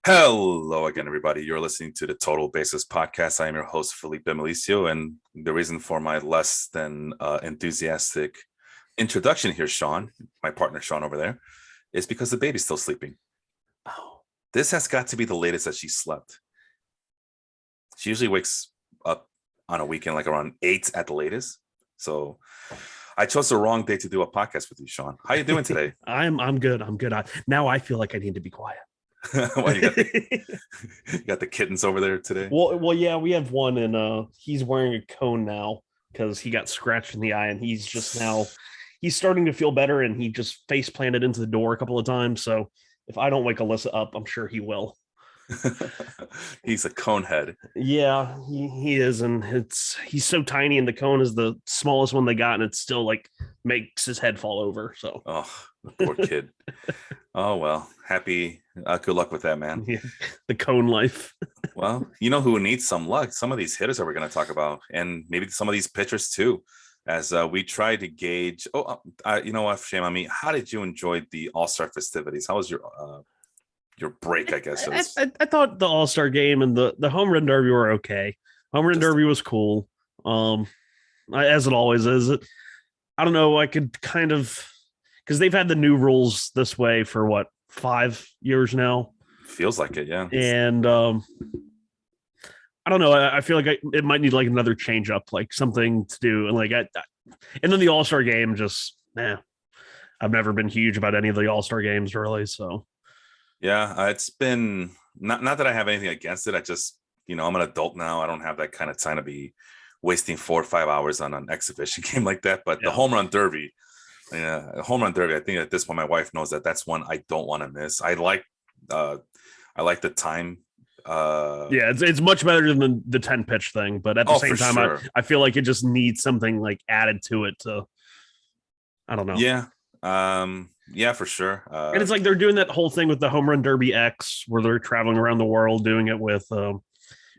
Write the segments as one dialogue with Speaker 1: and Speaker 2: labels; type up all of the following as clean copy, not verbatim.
Speaker 1: Hello again, everybody. You're listening to the Total Basis Podcast. I am your host, Felipe and the reason for my less than enthusiastic introduction here, Sean, my partner Sean over there, is because the baby's still sleeping.
Speaker 2: Oh,
Speaker 1: this has got to be the latest that she slept. She usually wakes up on a weekend like around 8 at the latest. So I chose the wrong day to do a podcast with you, Sean. How you doing today?
Speaker 2: I'm good. Now I feel like I need to be quiet.
Speaker 1: Well, you got the kittens over there today.
Speaker 2: Well, yeah, we have one, and he's wearing a cone now because he got scratched in the eye, and he's starting to feel better, and he just face planted into the door a couple of times. So if I don't wake Alyssa up, I'm sure he will.
Speaker 1: He's a cone head.
Speaker 2: Yeah, he is, and he's so tiny, and the cone is the smallest one they got, and it still like makes his head fall over. So
Speaker 1: poor kid. Oh well, happy. Good luck with that, man.
Speaker 2: Yeah, the cone life.
Speaker 1: Well, you know who needs some luck? Some of these hitters that we're going to talk about, and maybe some of these pitchers too, as we try to gauge. You know what? Shame on me. How did you enjoy the All-Star festivities? How was your break? I guess
Speaker 2: I thought the All-Star game and the home run derby were okay. Home run derby was cool, as it always is. I don't know. I could kind of, because they've had the new rules this way for what, 5 years now.
Speaker 1: Feels like it, yeah.
Speaker 2: And I don't know. I feel like it might need like another change up, like something to do. And and then the All-Star game, just I've never been huge about any of the All-Star games really. So
Speaker 1: yeah, it's been not that I have anything against it. I just, I'm an adult now. I don't have that kind of time to be wasting 4 or 5 hours on an exhibition game like that. But the home run derby. Yeah, home run derby. I think at this point, my wife knows that that's one I don't want to miss. I like the time.
Speaker 2: It's much better than the 10 pitch thing, but at the same time, sure. I feel like it just needs something like added to it to. I don't know.
Speaker 1: Yeah, yeah, for sure.
Speaker 2: And it's like they're doing that whole thing with the home run derby X, where they're traveling around the world doing it with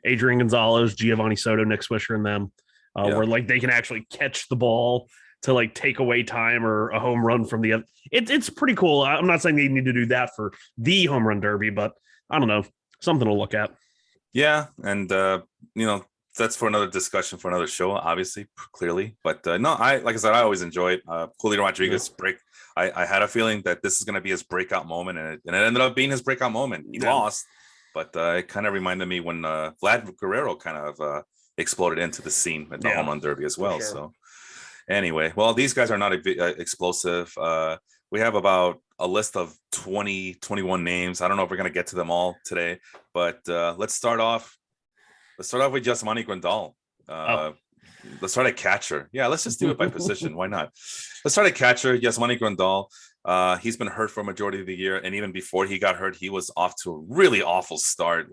Speaker 2: Adrian Gonzalez, Giovanni Soto, Nick Swisher, and them, where like they can actually catch the ball to like take away time or a home run from the other. It's pretty cool. I'm not saying they need to do that for the home run derby, but I don't know, something to look at.
Speaker 1: Yeah, and that's for another discussion for another show, obviously, clearly. But no, like I said, I always enjoy it. Julian Rodriguez break. I had a feeling that this is going to be his breakout moment, and it ended up being his breakout moment. He lost, but it kind of reminded me when Vlad Guerrero kind of exploded into the scene at the home run derby as well. Sure. So. Anyway, well, these guys are not explosive. We have about a list of 21 names. I don't know if we're going to get to them all today, but let's start off with Yasmani Grandal. Let's start at catcher. Yeah, let's just do it by position. Why not? Let's start at catcher, Yasmani Grandal. He's been hurt for a majority of the year, and even before he got hurt, he was off to a really awful start.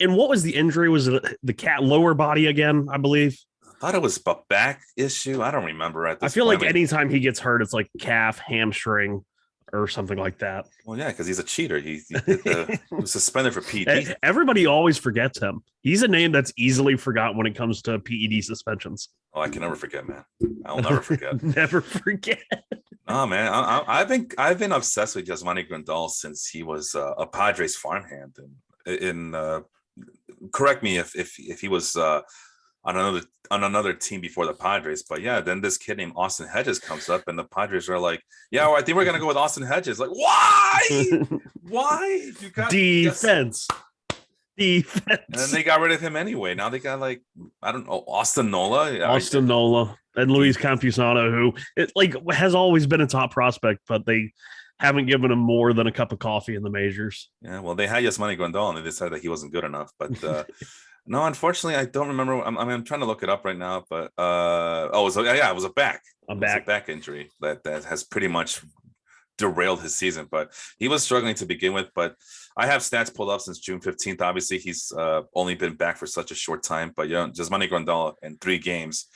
Speaker 2: And what was the injury? Was it the lower body again, I believe?
Speaker 1: I thought it was a back issue. I don't remember at this
Speaker 2: I feel
Speaker 1: point.
Speaker 2: Like anytime he gets hurt, it's like calf, hamstring, or something like that.
Speaker 1: Well, yeah, because he's a cheater. He was suspended for PED.
Speaker 2: Everybody always forgets him. He's a name that's easily forgotten when it comes to PED suspensions.
Speaker 1: Oh, I can never forget, man. I'll never forget.
Speaker 2: Never forget.
Speaker 1: Oh, man. I've been obsessed with Yasmani Grandal since he was a Padres farmhand. And correct me if he was on another team before the Padres, but yeah, then this kid named Austin Hedges comes up, and the Padres are like, "Yeah, well, I think we're gonna go with Austin Hedges." Like, why? Why? You got
Speaker 2: defense.
Speaker 1: And then they got rid of him anyway. Now they got Austin Nola,
Speaker 2: and Luis Campusano, who has always been a top prospect, but they haven't given him more than a cup of coffee in the majors.
Speaker 1: Yeah, well, they had Yasmani Grandal, and they decided that he wasn't good enough, but. No, unfortunately, I don't remember. I'm trying to look it up right now, but it was a back injury that has pretty much derailed his season. But he was struggling to begin with. But I have stats pulled up since June 15th. Obviously, he's only been back for such a short time. But Yasmani Grandal in 3 games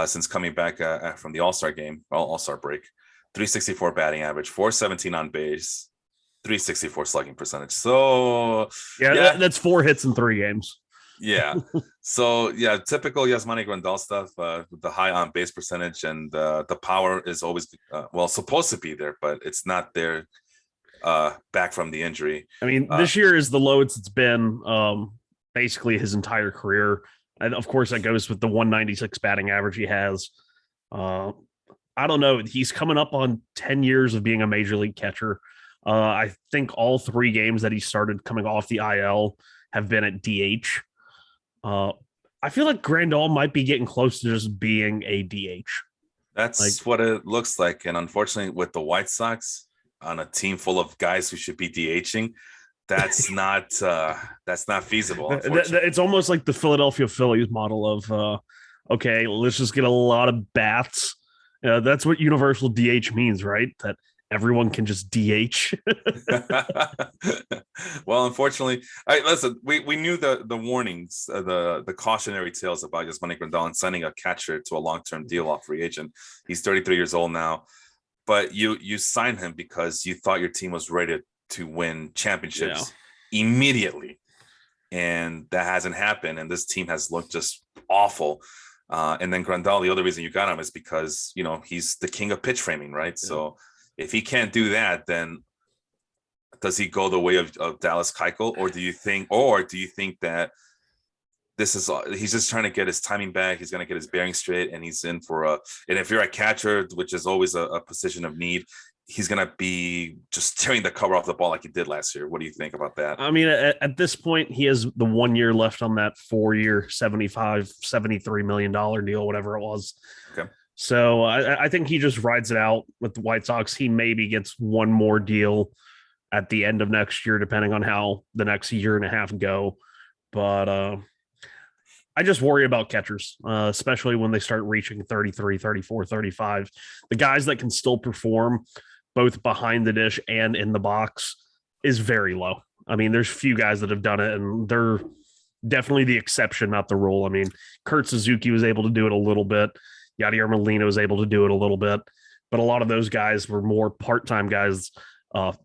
Speaker 1: since coming back from the All-Star break, 364 batting average, 417 on base, 364 slugging percentage. So
Speaker 2: that's 4 hits in 3 games.
Speaker 1: Yeah. So yeah, typical Yasmani Grandal stuff. The high on base percentage and the power is always supposed to be there, but it's not there back from the injury.
Speaker 2: I mean, this year is the lowest it's been basically his entire career. And of course, that goes with the 196 batting average he has. I don't know. He's coming up on 10 years of being a major league catcher. I think all 3 games that he started coming off the IL have been at DH. I feel like Grandal might be getting close to just being a DH.
Speaker 1: That's what it looks like. And unfortunately, with the White Sox on a team full of guys who should be DHing, that's not feasible.
Speaker 2: It's almost like the Philadelphia Phillies model of, okay, let's just get a lot of bats. That's what universal DH means, right? That everyone can just DH.
Speaker 1: Well, unfortunately, listen, we knew the warnings, the cautionary tales about Yasmani Grandal and signing a catcher to a long-term deal off free agent. He's 33 years old now, but you signed him because you thought your team was ready to win championships immediately, and that hasn't happened. And this team has looked just awful. And then Grandal, the other reason you got him is because he's the king of pitch framing, right? Yeah. So if he can't do that, then does he go the way of Dallas Keuchel, or do you think that he's just trying to get his timing back? He's going to get his bearing straight, and he's in for and if you're a catcher, which is always a position of need, he's going to be just tearing the cover off the ball like he did last year. What do you think about that?
Speaker 2: I mean, at this point, he has the 1 year left on that 4-year, $73 million deal, whatever it was.
Speaker 1: Okay.
Speaker 2: So I think he just rides it out with the White Sox. He maybe gets one more deal at the end of next year, depending on how the next year and a half go. But I just worry about catchers, especially when they start reaching 33, 34, 35. The guys that can still perform both behind the dish and in the box is very low. I mean, there's few guys that have done it, and they're definitely the exception, not the rule. I mean, Kurt Suzuki was able to do it a little bit. Yadier Molina was able to do it a little bit, but a lot of those guys were more part-time guys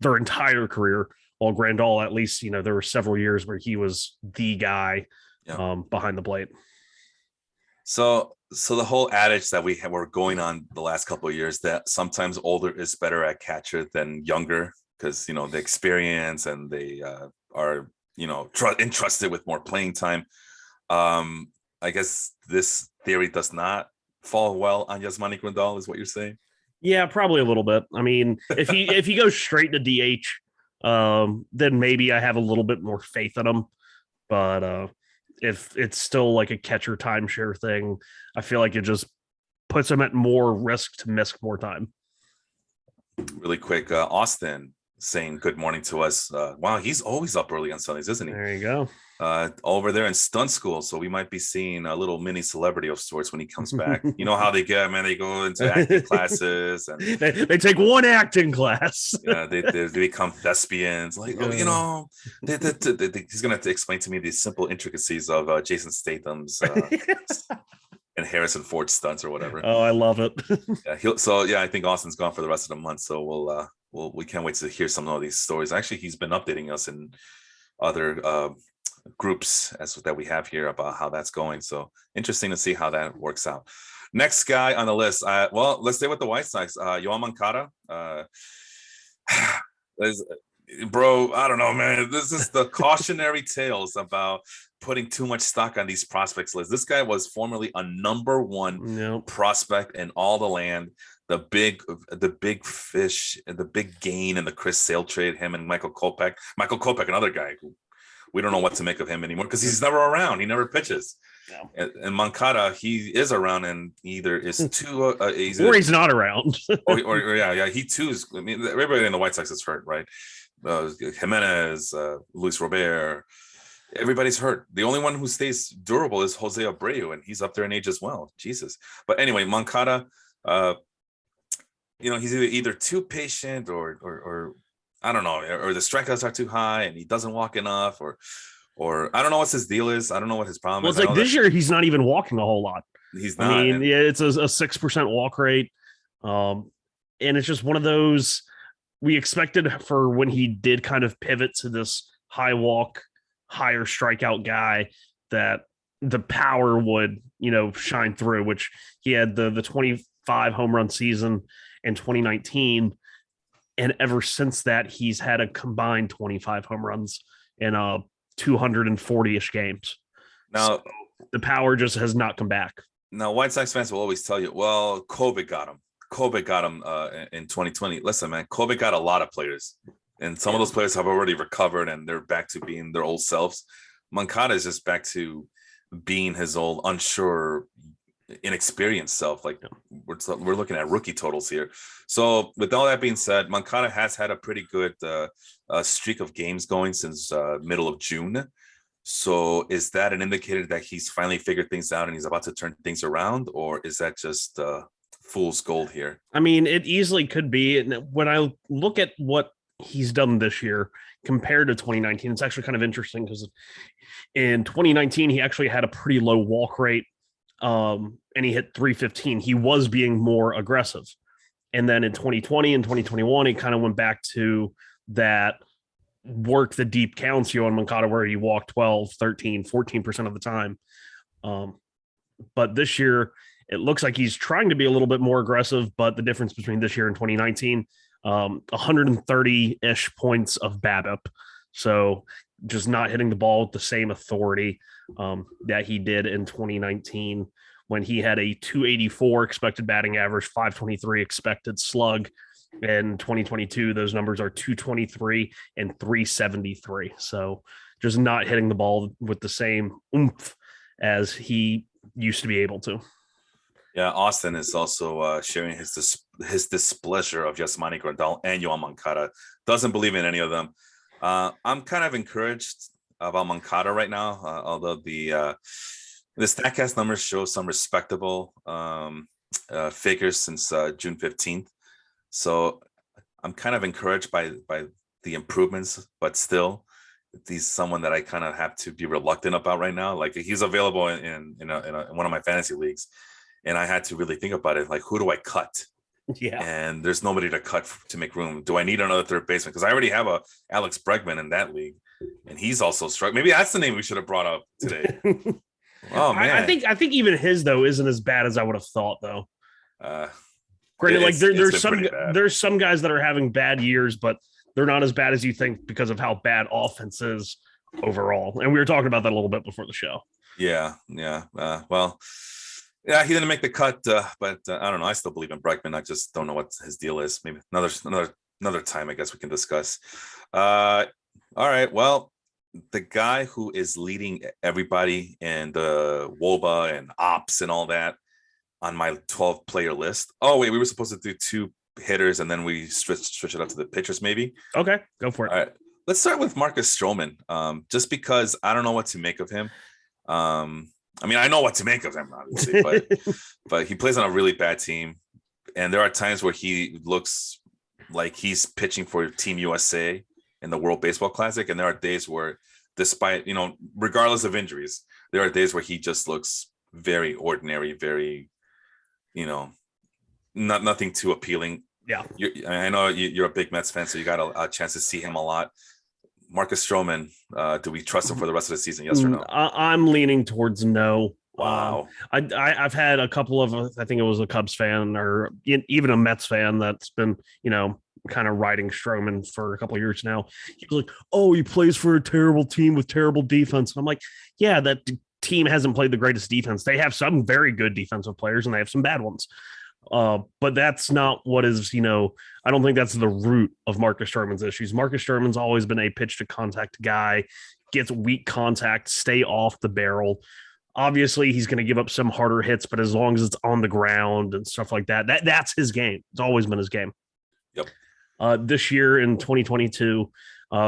Speaker 2: their entire career. While Grandal, at least, there were several years where he was the guy behind the plate.
Speaker 1: So the whole adage that we're going on the last couple of years, that sometimes older is better at catcher than younger, because the experience, and they are entrusted with more playing time. I guess this theory does not fall well on Yasmani Grandal, is what you're saying?
Speaker 2: Yeah, probably a little bit. I mean, if he goes straight to DH, then maybe I have a little bit more faith in him. But if it's still like a catcher timeshare thing, I feel like it just puts him at more risk to miss more time.
Speaker 1: Really quick, Austin saying good morning to us. Wow, he's always up early on Sundays, isn't he?
Speaker 2: There you go.
Speaker 1: Over there in stunt school, so we might be seeing a little mini celebrity of sorts when he comes back. You know how they get, man. They go into acting classes, and
Speaker 2: they take one acting class.
Speaker 1: Yeah, they become thespians. Like, he's gonna have to explain to me the simple intricacies of Jason Statham's and Harrison Ford stunts or whatever.
Speaker 2: Oh, I love it.
Speaker 1: I think Austin's gone for the rest of the month, so we can't wait to hear some of these stories. Actually, he's been updating us in other groups that we have here about how that's going. So interesting to see how that works out. Next guy on the list. Let's stay with the White Sox. Yoan Moncada. Bro, I don't know, man. This is the cautionary tales about putting too much stock on these prospects lists. This guy was formerly a number one prospect in all the land. The big fish, the big gain in the Chris Sale trade, him and Michael Kopech. Michael Kopech, another guy who we don't know what to make of him anymore because he's never around. He never pitches. No. And Moncada, he is around, and either is too,
Speaker 2: or he's not around.
Speaker 1: or he too is. I mean, everybody in the White Sox is hurt, right? Jimenez, Luis Robert, everybody's hurt. The only one who stays durable is Jose Abreu, and he's up there in age as well. Jesus. But anyway, Moncada, he's either too patient or I don't know, or the strikeouts are too high and he doesn't walk enough, or I don't know what his deal is. I don't know what his problem is.
Speaker 2: Well, it's like this year he's not even walking a whole lot.
Speaker 1: He's not.
Speaker 2: I mean, it's a 6% walk rate. And it's just one of those we expected for when he did kind of pivot to this high walk, higher strikeout guy, that the power would, shine through, which he had the 25 home run season in 2019. And ever since that, he's had a combined 25 home runs in 240-ish games.
Speaker 1: Now,
Speaker 2: so the power just has not come back.
Speaker 1: Now, White Sox fans will always tell you, well, COVID got him. COVID got him in 2020. Listen, man, COVID got a lot of players. And some of those players have already recovered and they're back to being their old selves. Moncada is just back to being his old, unsure, inexperienced self. Like we're looking at rookie totals here. So with all that being said, Moncada has had a pretty good streak of games going since middle of June. So is that an indicator that he's finally figured things out and he's about to turn things around, or is that just fool's gold here?
Speaker 2: I mean, it easily could be. And when I look at what he's done this year compared to 2019, it's actually kind of interesting because in 2019, he actually had a pretty low walk rate and he hit 315. He was being more aggressive. And then in 2020 and 2021, he kind of went back to that work the deep counts you on Moncada where he walked 12, 13, 14% of the time. But this year, it looks like he's trying to be a little bit more aggressive, but the difference between this year and 2019, 130-ish points of BABIP. So just not hitting the ball with the same authority that he did in 2019 when he had a 284 expected batting average, 523 expected slug. In 2022, those numbers are 223 and 373. So just not hitting the ball with the same oomph as he used to be able to.
Speaker 1: Yeah, Austin is also sharing his displeasure of Yasmani Grandal and Yoan Moncada. Doesn't believe in any of them. I'm kind of encouraged about Moncada right now, although the StatCast numbers show some respectable figures since June 15th. So I'm kind of encouraged by the improvements, but still, he's someone that I kind of have to be reluctant about right now. Like he's available in one of my fantasy leagues, and I had to really think about it. Like, who do I cut?
Speaker 2: Yeah,
Speaker 1: and there's nobody to cut to make room. Do I need another third baseman? Because I already have a Alex Bregman in that league, and he's also struck. Maybe that's the name we should have brought up today. Oh man,
Speaker 2: I think even his though isn't as bad as I would have thought though. Granted, like there's some guys that are having bad years, but they're not as bad as you think because of how bad offense is overall. And we were talking about that a little bit before the show.
Speaker 1: Yeah. Well, yeah, he didn't make the cut, but I don't know. I still believe in Bregman. I just don't know what his deal is. Maybe another time, I guess we can discuss. All right. Well, the guy who is leading everybody in the WOBA and ops and all that on my 12-player list. Oh, wait, we were supposed to do 2 hitters and then we switch it up to the pitchers, maybe.
Speaker 2: Okay, go for it.
Speaker 1: All right. Let's start with Marcus Strohman, just because I don't know what to make of him. I mean, I know what to make of him, obviously, but he plays on a really bad team. And there are times where he looks like he's pitching for Team USA in the World Baseball Classic. And there are days where, despite, regardless of injuries, there are days where he just looks very ordinary, very, nothing too appealing.
Speaker 2: Yeah.
Speaker 1: I know you're a big Mets fan, so you got a chance to see him a lot. Marcus Strohman, do we trust him for the rest of the season? Yes or no?
Speaker 2: I'm leaning towards no.
Speaker 1: Wow.
Speaker 2: I've had a couple of, I think it was a Cubs fan or even a Mets fan that's been, kind of riding Strowman for a couple of years now. He was like, oh, he plays for a terrible team with terrible defense. I'm like, yeah, that team hasn't played the greatest defense. They have some very good defensive players and they have some bad ones. But that's not what is, I don't think that's the root of Marcus Stroman's issues. Marcus Stroman's always been a pitch to contact guy, gets weak contact, stay off the barrel. Obviously, he's going to give up some harder hits, but as long as it's on the ground and stuff like that, that's his game. It's always been his game.
Speaker 1: Yep.
Speaker 2: This year in 2022,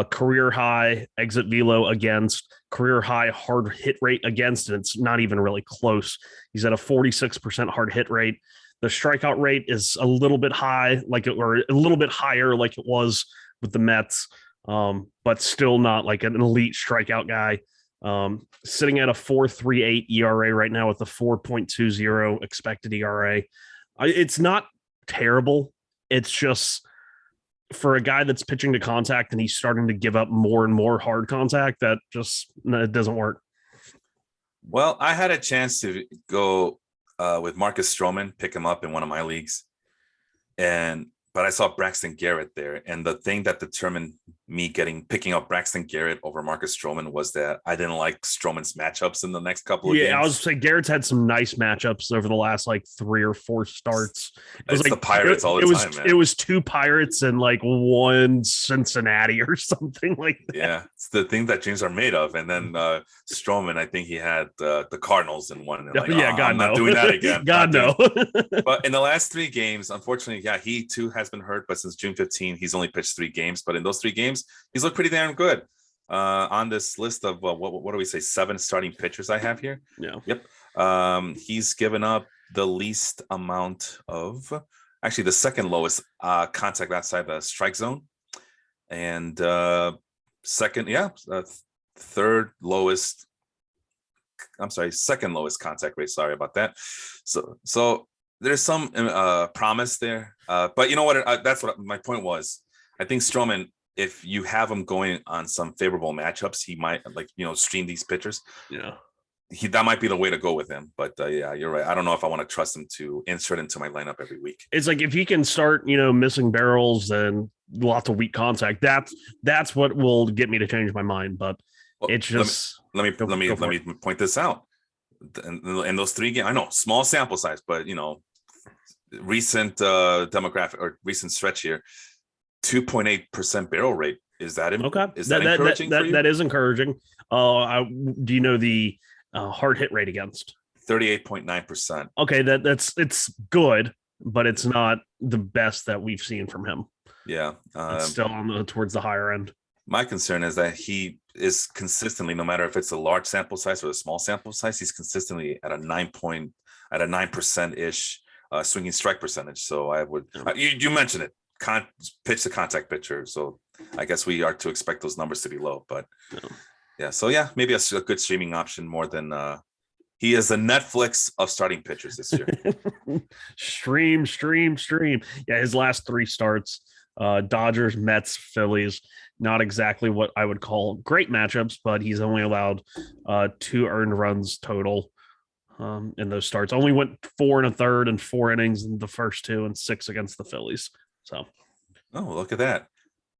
Speaker 2: career high exit velo against, career high hard hit rate against, and it's not even really close. He's at a 46% hard hit rate. The strikeout rate is a little bit high, or a little bit higher, like it was with the Mets, but still not like an elite strikeout guy. Sitting at a 4.38 ERA right now with a 4.20 expected ERA. It's not terrible. It's just for a guy that's pitching to contact and he's starting to give up more and more hard contact, that just it doesn't work.
Speaker 1: Well, I had a chance to go with Marcus Strohman, pick him up in one of my leagues. And but I saw Braxton Garrett there, and the thing that determined me picking up Braxton Garrett over Marcus Stroman was that I didn't like Stroman's matchups in the next couple of games.
Speaker 2: Yeah, I was saying Garrett's had some nice matchups over the last like 3 or 4 starts.
Speaker 1: It's like the Pirates all the time, man.
Speaker 2: It was 2 Pirates and like 1 Cincinnati or something like that.
Speaker 1: Yeah, it's the thing that dreams are made of. And then Stroman, I think he had the Cardinals in one. And
Speaker 2: God,
Speaker 1: I'm not doing that again.
Speaker 2: God, no.
Speaker 1: But in the last 3 games, unfortunately, yeah, he too has been hurt. But since June 15, he's only pitched 3 games. But in those 3 games, he's looked pretty damn good. On this list of what do we say, 7 starting pitchers I have here?
Speaker 2: Yeah.
Speaker 1: Yep. He's given up the least amount of, actually the second lowest contact outside the strike zone, and third lowest. I'm sorry, second lowest contact rate. Sorry about that. So there's some promise there, but you know what? That's what my point was. I think Strowman, if you have him going on some favorable matchups, he might stream these pitchers.
Speaker 2: Yeah,
Speaker 1: that might be the way to go with him. But yeah, you're right. I don't know if I want to trust him to insert into my lineup every week.
Speaker 2: It's like if he can start, missing barrels and lots of weak contact, that's what will get me to change my mind. But it's just
Speaker 1: let me point this out. In those 3 games, I know small sample size, but recent demographic or recent stretch here. 2.8% barrel rate. Is that
Speaker 2: okay?
Speaker 1: Is that encouraging for you?
Speaker 2: That is encouraging. Do you know the hard hit rate against?
Speaker 1: 38.9%.
Speaker 2: Okay, it's good, but it's not the best that we've seen from him.
Speaker 1: Yeah,
Speaker 2: it's still towards the higher end.
Speaker 1: My concern is that he is consistently, no matter if it's a large sample size or a small sample size, he's consistently at a 9% ish swinging strike percentage. So I would you mentioned it. Pitch the contact pitcher, so I guess we are to expect those numbers to be low. But maybe a good streaming option more than he is the Netflix of starting pitchers this year.
Speaker 2: stream. Yeah, his last 3 starts: Dodgers, Mets, Phillies. Not exactly what I would call great matchups, but he's only allowed 2 earned runs total in those starts. Only went 4 1/3 and 4 innings in the first 2 and 6 against the Phillies. So,
Speaker 1: look at that.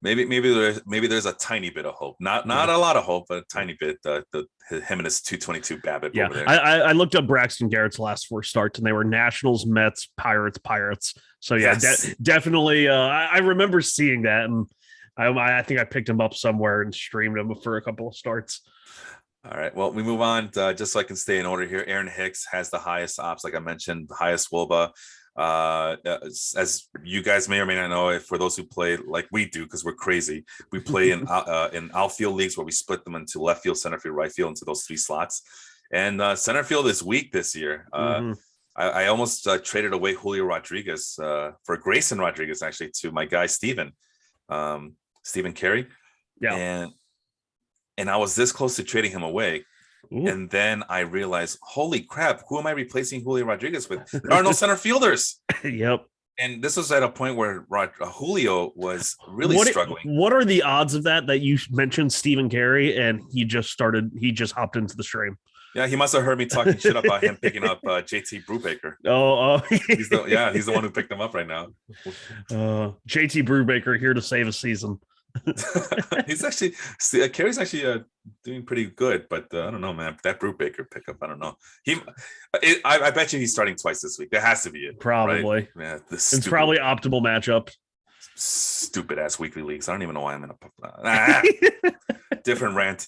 Speaker 1: Maybe there's a tiny bit of hope. Not a lot of hope, but a tiny bit. Him and his 222 BABIP.
Speaker 2: Yeah,
Speaker 1: over there.
Speaker 2: I looked up Braxton Garrett's last 4 starts, and they were Nationals, Mets, Pirates. So yeah,
Speaker 1: yes.
Speaker 2: Definitely. I remember seeing that, and I think I picked him up somewhere and streamed him for a couple of starts.
Speaker 1: All right. Well, we move on just so I can stay in order here. Aaron Hicks has the highest ops, like I mentioned, the highest WOBA. As you guys may or may not know, for those who play like we do, because we're crazy, we play in outfield leagues where we split them into left field, center field, right field, into those 3 slots. And center field is weak this year. I almost traded away Julian Rodriguez for Grayson Rodriguez, actually, to my guy Stephen Carey.
Speaker 2: Yeah,
Speaker 1: and I was this close to trading him away. Ooh. And then I realized, holy crap, who am I replacing Julio Rodriguez with? There are no center fielders.
Speaker 2: Yep.
Speaker 1: And this was at a point where Julio was really struggling.
Speaker 2: What are the odds of that you mentioned Stephen Carey and he just hopped into the stream?
Speaker 1: Yeah, he must have heard me talking shit about him picking up JT Brubaker.
Speaker 2: Oh.
Speaker 1: He's the one who picked him up right now.
Speaker 2: JT Brubaker here to save a season.
Speaker 1: Carey's actually doing pretty good, but I don't know, man. That Brubaker pickup, I don't know. I bet you he's starting twice this week. That has to be it.
Speaker 2: Probably.
Speaker 1: Right? Yeah,
Speaker 2: it's probably optimal matchup.
Speaker 1: Stupid ass weekly leagues. I don't even know why I'm in a different rant.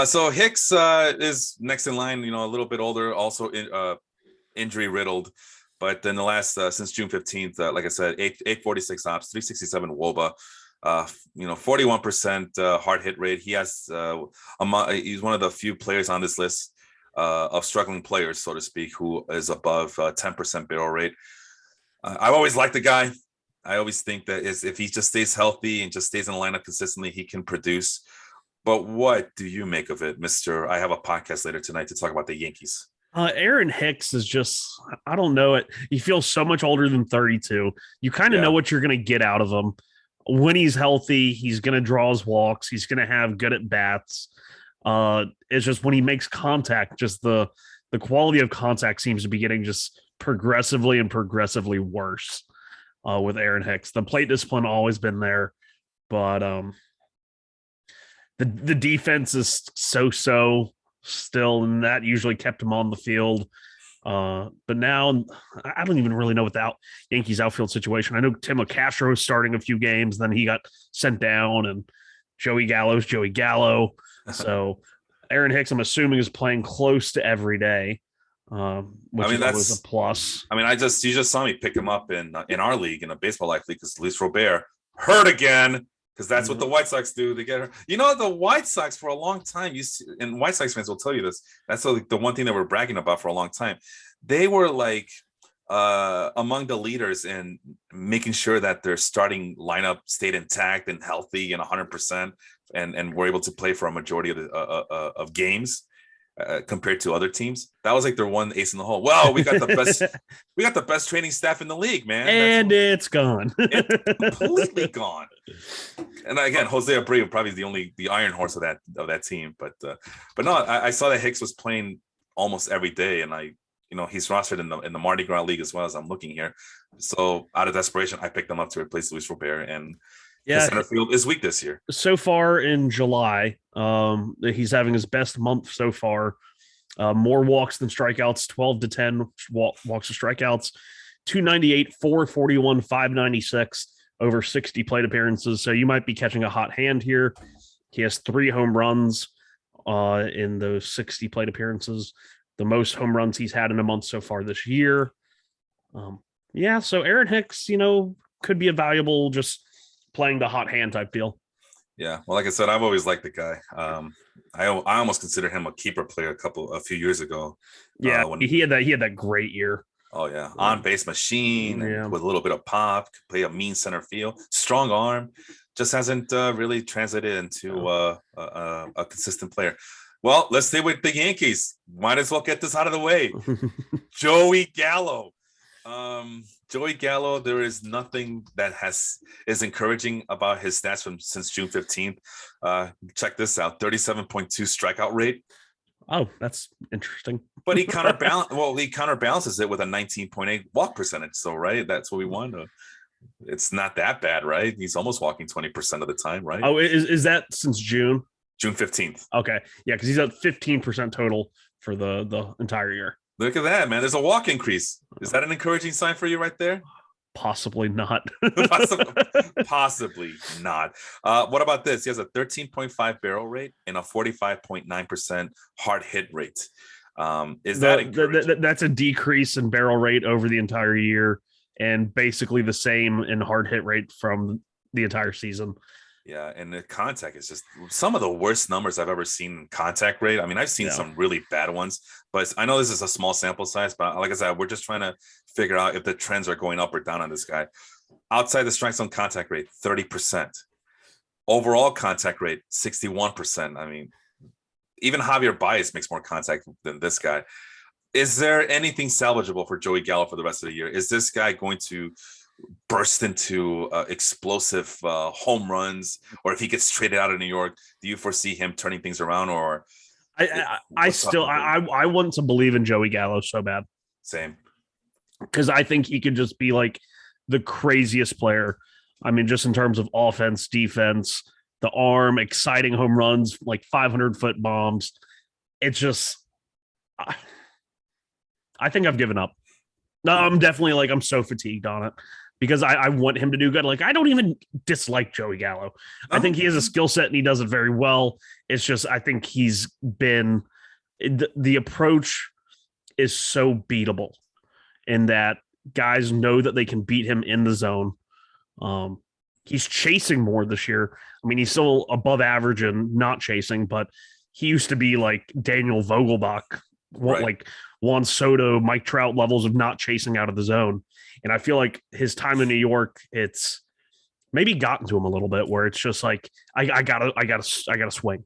Speaker 1: So Hicks is next in line. A little bit older, also injury riddled. But in the last since June 15th, like I said, 846 ops, 367 WOBA. 41% hard hit rate. He has he's one of the few players on this list of struggling players, so to speak, who is above 10% barrel rate. I've always liked the guy. I always think that if he just stays healthy and just stays in the lineup consistently, he can produce. But what do you make of it, Mr.? I have a podcast later tonight to talk about the Yankees.
Speaker 2: Aaron Hicks is just, I don't know it. He feels so much older than 32. You kind of know what you're going to get out of him. When he's healthy, he's going to draw his walks. He's going to have good at bats. It's just when he makes contact, just the quality of contact seems to be getting just progressively worse. with Aaron Hicks. The plate discipline always been there, but the defense is so still, and that usually kept him on the field. But now I don't even really know what the Yankees outfield situation. I know Tim Castro is starting a few games, then he got sent down, and Joey Gallo's Joey Gallo. So Aaron Hicks, I'm assuming, is playing close to every day, which is always a plus.
Speaker 1: I mean, you just saw me pick him up in our league, in a baseball life league, because Luis Robert hurt again. Because that's what the White Sox do. They get her. The White Sox for a long time, and White Sox fans will tell you this. That's the one thing that we're bragging about for a long time. They were like among the leaders in making sure that their starting lineup stayed intact and healthy and 100%, and were able to play for a majority of games compared to other teams. That was like their one ace in the hole. Well, we got the best training staff in the league, man.
Speaker 2: And it's gone.
Speaker 1: It's completely gone. And again, Jose Abreu probably the iron horse of that team. But no, I saw that Hicks was playing almost every day, and he's rostered in the Mardi Gras league as well, as I'm looking here. So out of desperation, I picked him up to replace Luis Robert, and the center field is weak this year.
Speaker 2: So far in July, he's having his best month so far. More walks than strikeouts, 12 to 10 walks to strikeouts, 298, 441, 596 over 60 plate appearances. So you might be catching a hot hand here. He has 3 home runs in those 60 plate appearances, the most home runs he's had in a month so far this year. So Aaron Hicks, could be a valuable, just playing the hot hand type deal.
Speaker 1: Yeah, well, like I said, I've always liked the guy. I almost considered him a keeper player a few years ago.
Speaker 2: Yeah, when he had that great year.
Speaker 1: Oh yeah, on base machine with a little bit of pop, could play a mean center field, strong arm. Just hasn't really translated into a consistent player. Well, let's stay with the Yankees. Might as well get this out of the way. Joey Gallo. Joey Gallo, there is nothing that is encouraging about his stats since June 15th. Check this out: 37.2 strikeout rate.
Speaker 2: Oh, that's interesting.
Speaker 1: But he counterbalances it with a 19.8 walk percentage. So, right, that's what we want. It's not that bad, right? He's almost walking 20% of the time, right?
Speaker 2: Oh, is that since June?
Speaker 1: June 15th.
Speaker 2: Okay, yeah, because he's at 15% total for the entire year.
Speaker 1: Look at that, man. There's a walk increase. Is that an encouraging sign for you right there?
Speaker 2: Possibly not.
Speaker 1: Possibly not. What about this? He has a 13.5 barrel rate and a 45.9% hard hit rate.
Speaker 2: That's a decrease in barrel rate over the entire year, and basically the same in hard hit rate from the entire season.
Speaker 1: Yeah, and the contact is just some of the worst numbers I've ever seen in contact rate. I mean, I've seen some really bad ones, but I know this is a small sample size, but like I said, we're just trying to figure out if the trends are going up or down on this guy. Outside the strike zone contact rate, 30%. Overall contact rate, 61%. I mean, even Javier Baez makes more contact than this guy. Is there anything salvageable for Joey Gallo for the rest of the year? Is this guy going to burst into explosive home runs, or if he gets traded out of New York, do you foresee him turning things around? Or
Speaker 2: I want to believe in Joey Gallo so bad.
Speaker 1: Same,
Speaker 2: because I think he could just be like the craziest player. I mean, just in terms of offense, defense, the arm, exciting home runs, like 500-foot bombs. It's just, I think I've given up. No, I'm definitely I'm so fatigued on it, because I want him to do good. Like, I don't even dislike Joey Gallo. I think he has a skill set and he does it very well. It's just, I think he's been, the approach is so beatable in that guys know that they can beat him in the zone. He's chasing more this year. I mean, he's still above average and not chasing, but he used to be like Daniel Vogelbach, like Juan Soto, Mike Trout levels of not chasing out of the zone. And I feel like his time in New York, it's maybe gotten to him a little bit, where it's just like, I gotta swing.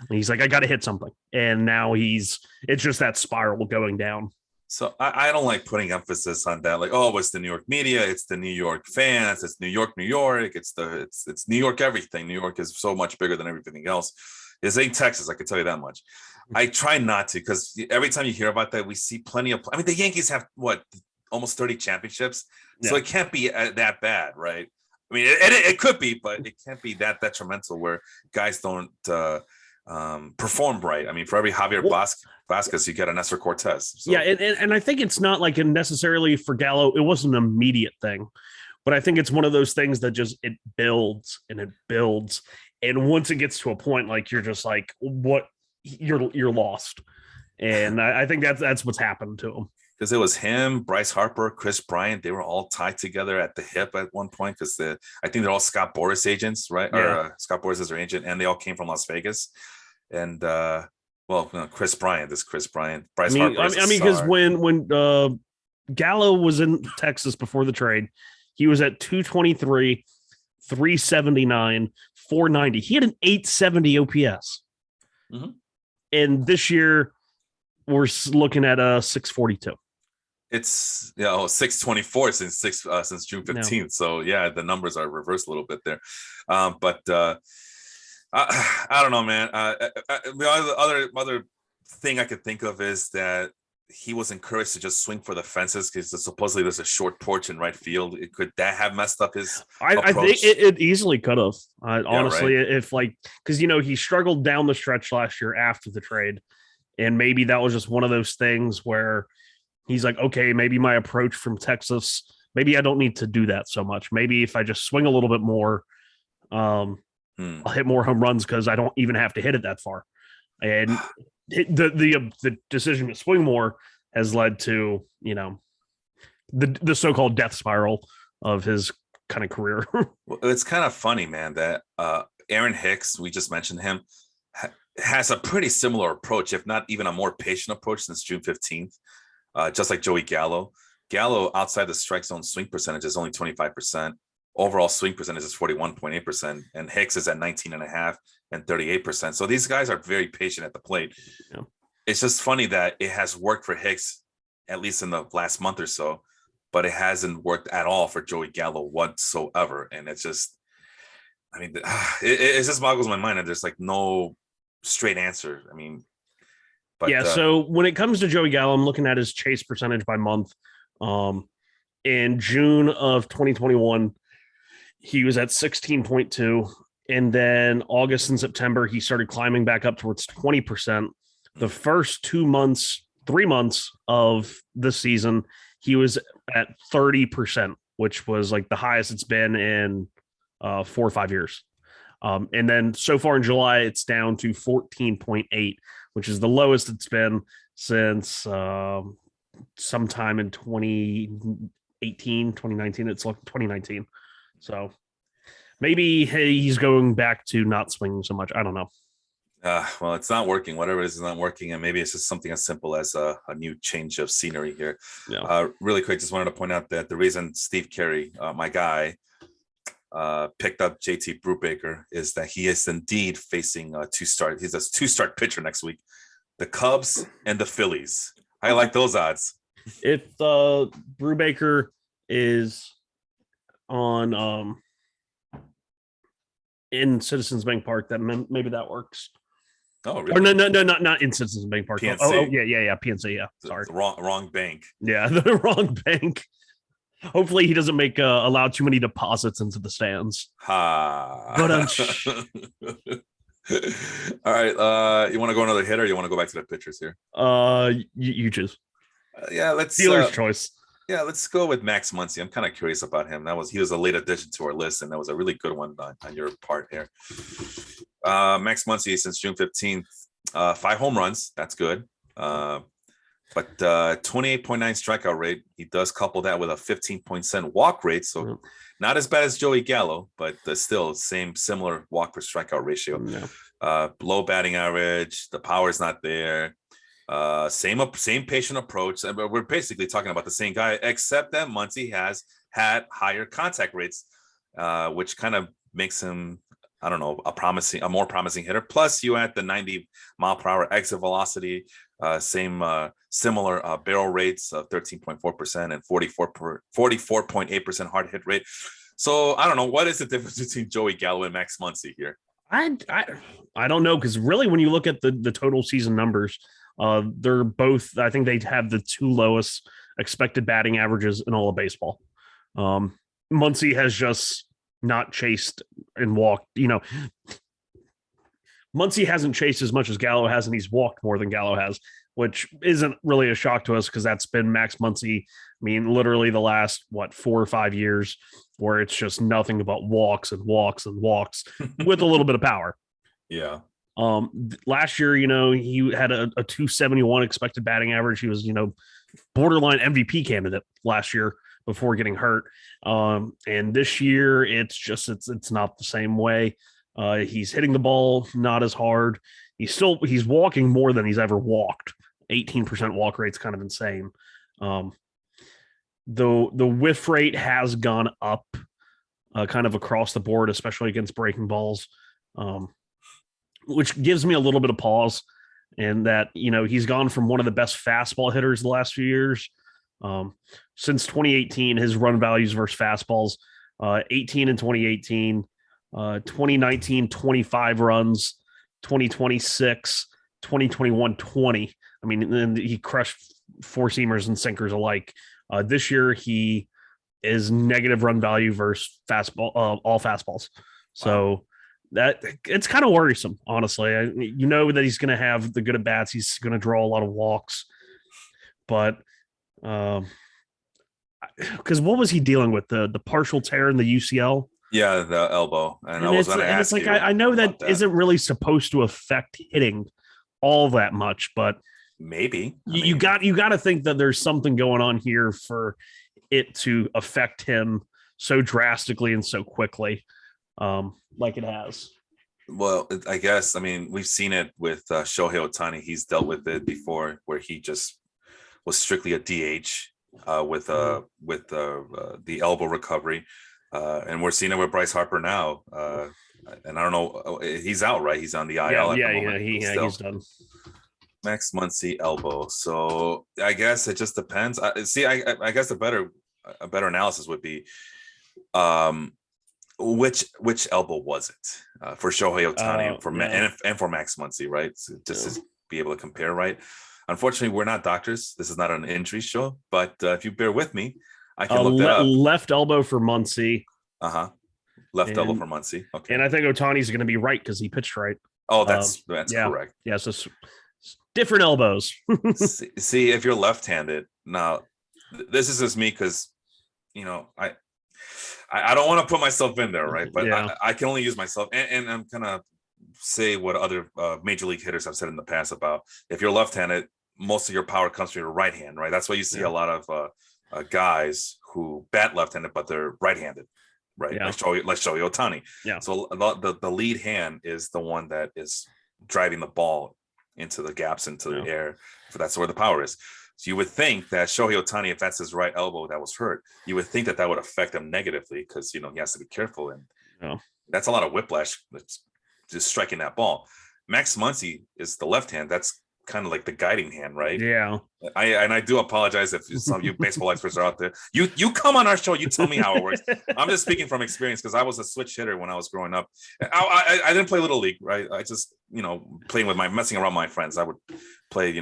Speaker 2: And he's like, I gotta hit something. And now it's just that spiral going down.
Speaker 1: So I don't like putting emphasis on that. Like, oh, it's the New York media, it's the New York fans, it's New York, it's New York everything. New York is so much bigger than everything else. This ain't Texas, I can tell you that much. I try not to, because every time you hear about that, we see plenty of. I mean, the Yankees have almost 30 championships. So
Speaker 2: Yeah.
Speaker 1: it can't be that bad, right? I mean, it could be, but it can't be that detrimental where guys don't perform right. I mean, for every Javier Vasquez, you get an Nestor Cortez. So.
Speaker 2: Yeah, and I think it's not like necessarily for Gallo, it wasn't an immediate thing, but I think it's one of those things that just it builds and it builds, and once it gets to a point, like you're just like, what, you're lost, and I think that's what's happened to him.
Speaker 1: Because it was him, Bryce Harper, Chris Bryant. They were all tied together at the hip at one point because I think they're all Scott Boras agents, right?
Speaker 2: Yeah.
Speaker 1: Or Scott Boras is their agent, and they all came from Las Vegas. And Chris Bryant is Chris Bryant. Bryce Harper.
Speaker 2: I mean, because when Gallo was in Texas before the trade, he was at 223, 379, 490. He had an 870 OPS.
Speaker 1: Mm-hmm.
Speaker 2: And this year, we're looking at a 642.
Speaker 1: It's 624 since June 15th. No. So yeah, the numbers are reversed a little bit there. But I don't know, man. The other thing I could think of is that he was encouraged to just swing for the fences because supposedly there's a short porch in right field. Could that have messed up his
Speaker 2: I think it easily could have. Honestly,
Speaker 1: right?
Speaker 2: If because he struggled down the stretch last year after the trade, and maybe that was just one of those things where he's like, okay, maybe my approach from Texas, maybe I don't need to do that so much. Maybe if I just swing a little bit more, I'll hit more home runs because I don't even have to hit it that far. And the decision to swing more has led to, the so-called death spiral of his kind of career.
Speaker 1: Well, it's kind of funny, man, that Aaron Hicks, we just mentioned him, has a pretty similar approach, if not even a more patient approach since June 15th, just like Joey Gallo. Gallo, outside the strike zone swing percentage is only 25%. Overall swing percentage is 41.8%, and Hicks is at 19.5% and 38%. So these guys are very patient at the plate.
Speaker 2: Yeah.
Speaker 1: It's just funny that it has worked for Hicks, at least in the last month or so, but it hasn't worked at all for Joey Gallo whatsoever. And it's just, I mean, it just boggles my mind. And there's like no straight answer. I mean, but
Speaker 2: yeah. So when it comes to Joey Gallo, I'm looking at his chase percentage by month. In June of 2021, he was at 16.2. And then August and September, he started climbing back up towards 20%. The first 3 months of the season, he was at 30%, which was like the highest it's been in 4 or 5 years. And then so far in July, it's down to 14.8, which is the lowest it's been since sometime in 2019. It's like 2019. So maybe he's going back to not swinging so much. I don't know.
Speaker 1: Well, it's not working. Whatever it is not working. And maybe it's just something as simple as a new change of scenery here.
Speaker 2: Yeah.
Speaker 1: Really quick, just wanted to point out that the reason Steve Carey, my guy, picked up JT Brubaker is that he is indeed facing a two-start. He's a two-start pitcher next week. The Cubs and the Phillies. I like those odds.
Speaker 2: If Brubaker is on in Citizens Bank Park, that maybe that works.
Speaker 1: Oh, really?
Speaker 2: Or no, not in Citizens Bank Park.
Speaker 1: PNC.
Speaker 2: Oh, yeah, PNC. Yeah, sorry,
Speaker 1: the wrong bank.
Speaker 2: Yeah, the wrong bank. Hopefully, he doesn't allow too many deposits into the stands. But
Speaker 1: all right, you want to go another hitter? Or you want to go back to the pitchers here?
Speaker 2: You choose.
Speaker 1: Yeah, let's
Speaker 2: dealer's choice.
Speaker 1: Yeah, let's go with Max Muncie. I'm kind of curious about him. He was a late addition to our list, and that was a really good one on your part here. Max Muncie since June 15th, 5 home runs. That's good. But 28.9 strikeout rate. He does couple that with a 15% walk rate. So not as bad as Joey Gallo, but still similar walk per strikeout ratio.
Speaker 2: Yeah.
Speaker 1: Low batting average. The power is not there. Same patient approach. We're basically talking about the same guy, except that Muncie has had higher contact rates, which kind of makes him, I don't know, a more promising hitter. Plus, you add the 90 mile per hour exit velocity, similar barrel rates of 13.4% and 44.8% hard hit rate. So I don't know, what is the difference between Joey Gallo and Max Muncie here?
Speaker 2: I don't know, because really, when you look at the total season numbers, they're both, I think they have the 2 lowest expected batting averages in all of baseball. Muncie has just not chased and walked. Muncie hasn't chased as much as Gallo has, and he's walked more than Gallo has, which isn't really a shock to us because that's been Max Muncie. I mean, literally the last, 4 or 5 years where it's just nothing but walks and walks and walks with a little bit of power.
Speaker 1: Yeah.
Speaker 2: Last year, he had a 271 expected batting average. He was, borderline MVP candidate last year before getting hurt. And this year it's not the same way. He's hitting the ball not as hard. He's walking more than he's ever walked. 18% walk rate's kind of insane. The whiff rate has gone up kind of across the board, especially against breaking balls, which gives me a little bit of pause. And that, he's gone from one of the best fastball hitters the last few years. Since 2018, his run values versus fastballs, 18 in 2018, 2019, 25 runs, 2026, 2021, 20. I mean, and he crushed four seamers and sinkers alike. This year, he is negative run value versus fastball, all fastballs. So that it's kind of worrisome, honestly. That he's going to have the good at bats. He's going to draw a lot of walks, but because what was he dealing with? The partial tear in the UCL?
Speaker 1: Yeah, the elbow. And I was going to ask
Speaker 2: you. I know that isn't really supposed to affect hitting all that much, but
Speaker 1: maybe
Speaker 2: you got to think that there's something going on here for it to affect him so drastically and so quickly, like it has.
Speaker 1: Well, I guess, we've seen it with Shohei Ohtani. He's dealt with it before where he just was strictly a DH with the elbow recovery. And we're seeing it with Bryce Harper now. And I don't know, he's out, right? He's on the IL.
Speaker 2: He's done.
Speaker 1: Max Muncie elbow. So I guess it just depends. I guess a better analysis would be which elbow was it for Shohei Ohtani and for Max Muncie, right? So just to be able to compare, right? Unfortunately, we're not doctors. This is not an injury show, but if you bear with me, I can look that up.
Speaker 2: Left elbow for Muncie.
Speaker 1: Left elbow for Muncie. Okay.
Speaker 2: And I think Ohtani's going to be right because he pitched right.
Speaker 1: Oh, that's correct.
Speaker 2: Yeah, so different elbows.
Speaker 1: see, if you're left-handed, now this is just me because, I don't want to put myself in there, right? But I can only use myself, and I'm kind of say what other major league hitters have said in the past about if you're left-handed, most of your power comes from your right hand, right? That's why you see a lot of guys who bat left-handed, but they're right-handed, right? Yeah. Like Shohei Ohtani. Yeah. So the lead hand is the one that is driving the ball into the gaps, into the air. So that's where the power is. So you would think that Shohei Ohtani, if that's his right elbow that was hurt, you would think that would affect him negatively because, he has to be careful. And that's a lot of whiplash. That's just striking that ball. Max Muncie is the left hand. That's kind of like the guiding hand, right?
Speaker 2: Yeah.
Speaker 1: I do apologize if some of you baseball experts are out there. You come on our show, you tell me how it works. I'm just speaking from experience because I was a switch hitter when I was growing up. I didn't play little league, right? I just playing with messing around with my friends. I would play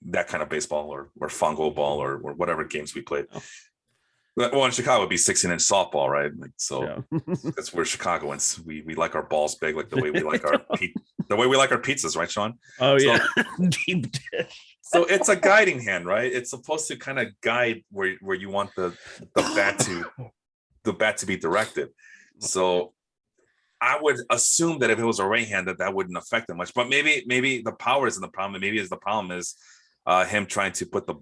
Speaker 1: that kind of baseball or fungo ball or whatever games we played. Well, in Chicago, it'd be 16-inch softball, right? That's where Chicagoans we like our balls big, like the way we like our pizzas, right, Sean?
Speaker 2: Oh yeah,
Speaker 1: deep dish. So it's a guiding hand, right? It's supposed to kind of guide where you want the bat to be directed. So I would assume that if it was a right hand, that wouldn't affect it much. But maybe the power isn't the problem. Maybe the problem is him trying to put the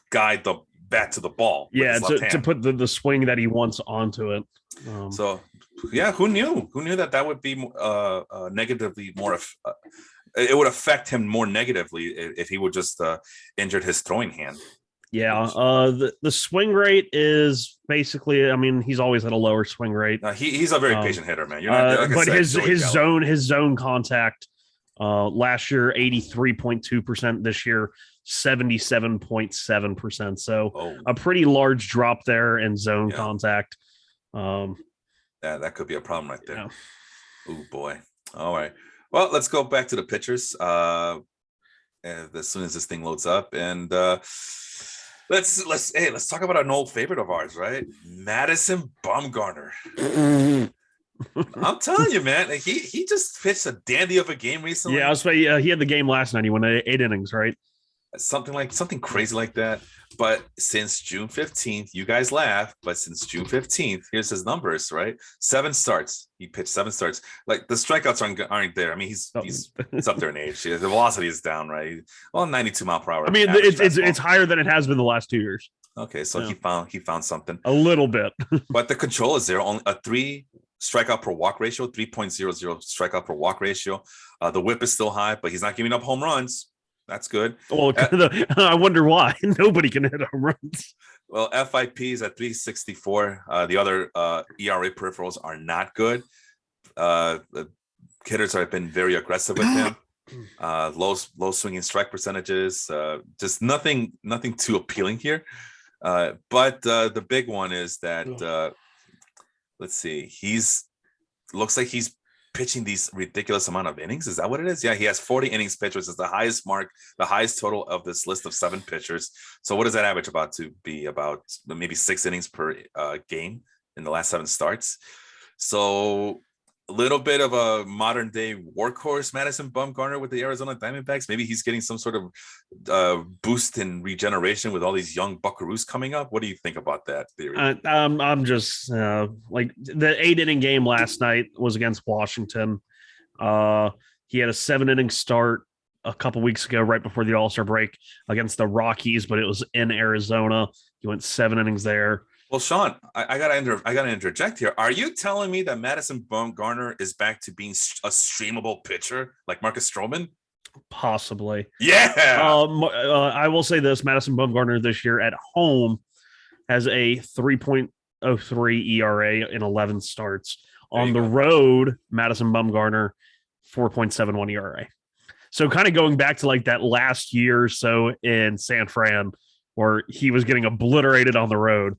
Speaker 1: guide the bat to the ball.
Speaker 2: Yeah, to put the swing that he wants onto it.
Speaker 1: Who knew that would be negatively more it would affect him more negatively if he would just injured his throwing hand.
Speaker 2: The swing rate is basically, he's always had a lower swing rate.
Speaker 1: He's a very patient hitter, man. You're not,
Speaker 2: but his zone contact last year 83.2%, this year 77.7%. So a pretty large drop there in zone contact.
Speaker 1: That could be a problem right there. Yeah. Oh boy. All right. Well, let's go back to the pitchers as soon as this thing loads up. And let's talk about an old favorite of ours, right? Madison Bumgarner. I'm telling you, man, like he just pitched a dandy of a game recently.
Speaker 2: Yeah, he had the game last night. He went 8 innings, right?
Speaker 1: Something crazy like that. But since June 15th, you guys laugh, but since June 15th, here's his numbers, right? 7 starts. He pitched 7 starts. Like the strikeouts aren't there. I mean, he's up there in age. The velocity is down, right? Well, 92 mile per hour.
Speaker 2: I mean, it's higher than it has been the last 2 years.
Speaker 1: Okay, so he found something.
Speaker 2: A little bit.
Speaker 1: But the control is there. Only a 3 strikeout per walk ratio, 3.00 strikeout per walk ratio. The whip is still high, but he's not giving up home runs. That's good.
Speaker 2: Well, I wonder why. Nobody can hit home runs.
Speaker 1: Well, FIP is at 364. The other ERA peripherals are not good. The hitters have been very aggressive with him. Low swinging strike percentages. Just nothing too appealing here. But the big one is that let's see. Looks like he's pitching these ridiculous amount of innings. Is that what it is? Yeah, he has 40 innings pitched, which is the highest mark, the highest total of this list of 7 pitchers. So what does that average about to be? About maybe 6 innings per game in the last 7 starts. So a little bit of a modern day workhorse, Madison Bumgarner with the Arizona Diamondbacks. Maybe he's getting some sort of boost in regeneration with all these young buckaroos coming up. What do you think about that theory?
Speaker 2: I'm just like the 8 inning game last night was against Washington. He had a 7 inning start a couple weeks ago, right before the All-Star break against the Rockies, but it was in Arizona. He went 7 innings there.
Speaker 1: Well, Sean, I gotta interject here. Are you telling me that Madison Bumgarner is back to being a streamable pitcher like Marcus Strohman?
Speaker 2: Possibly.
Speaker 1: Yeah.
Speaker 2: I will say this: Madison Bumgarner this year at home has a 3.03 ERA in 11 starts. On the road, Madison Bumgarner 4.71 ERA. So kind of going back to like that last year or so in San Fran, where he was getting obliterated on the road,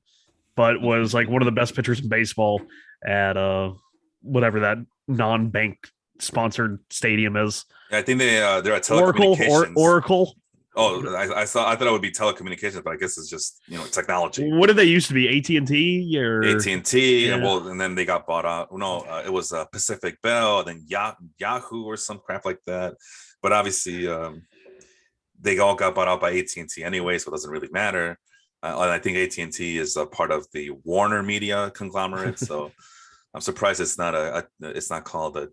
Speaker 2: but was like one of the best pitchers in baseball at whatever that non-bank sponsored stadium is.
Speaker 1: Yeah, I think they're at telecommunications.
Speaker 2: Oracle.
Speaker 1: Oh, I thought it would be telecommunications, but I guess it's just technology.
Speaker 2: What did they used to be? AT&T or
Speaker 1: AT&T, yeah. and then they got bought out. No, it was Pacific Bell, then Yahoo or some crap like that. But obviously, they all got bought out by AT&T anyway, so it doesn't really matter. And I think AT&T is a part of the Warner Media conglomerate, so I'm surprised it's not called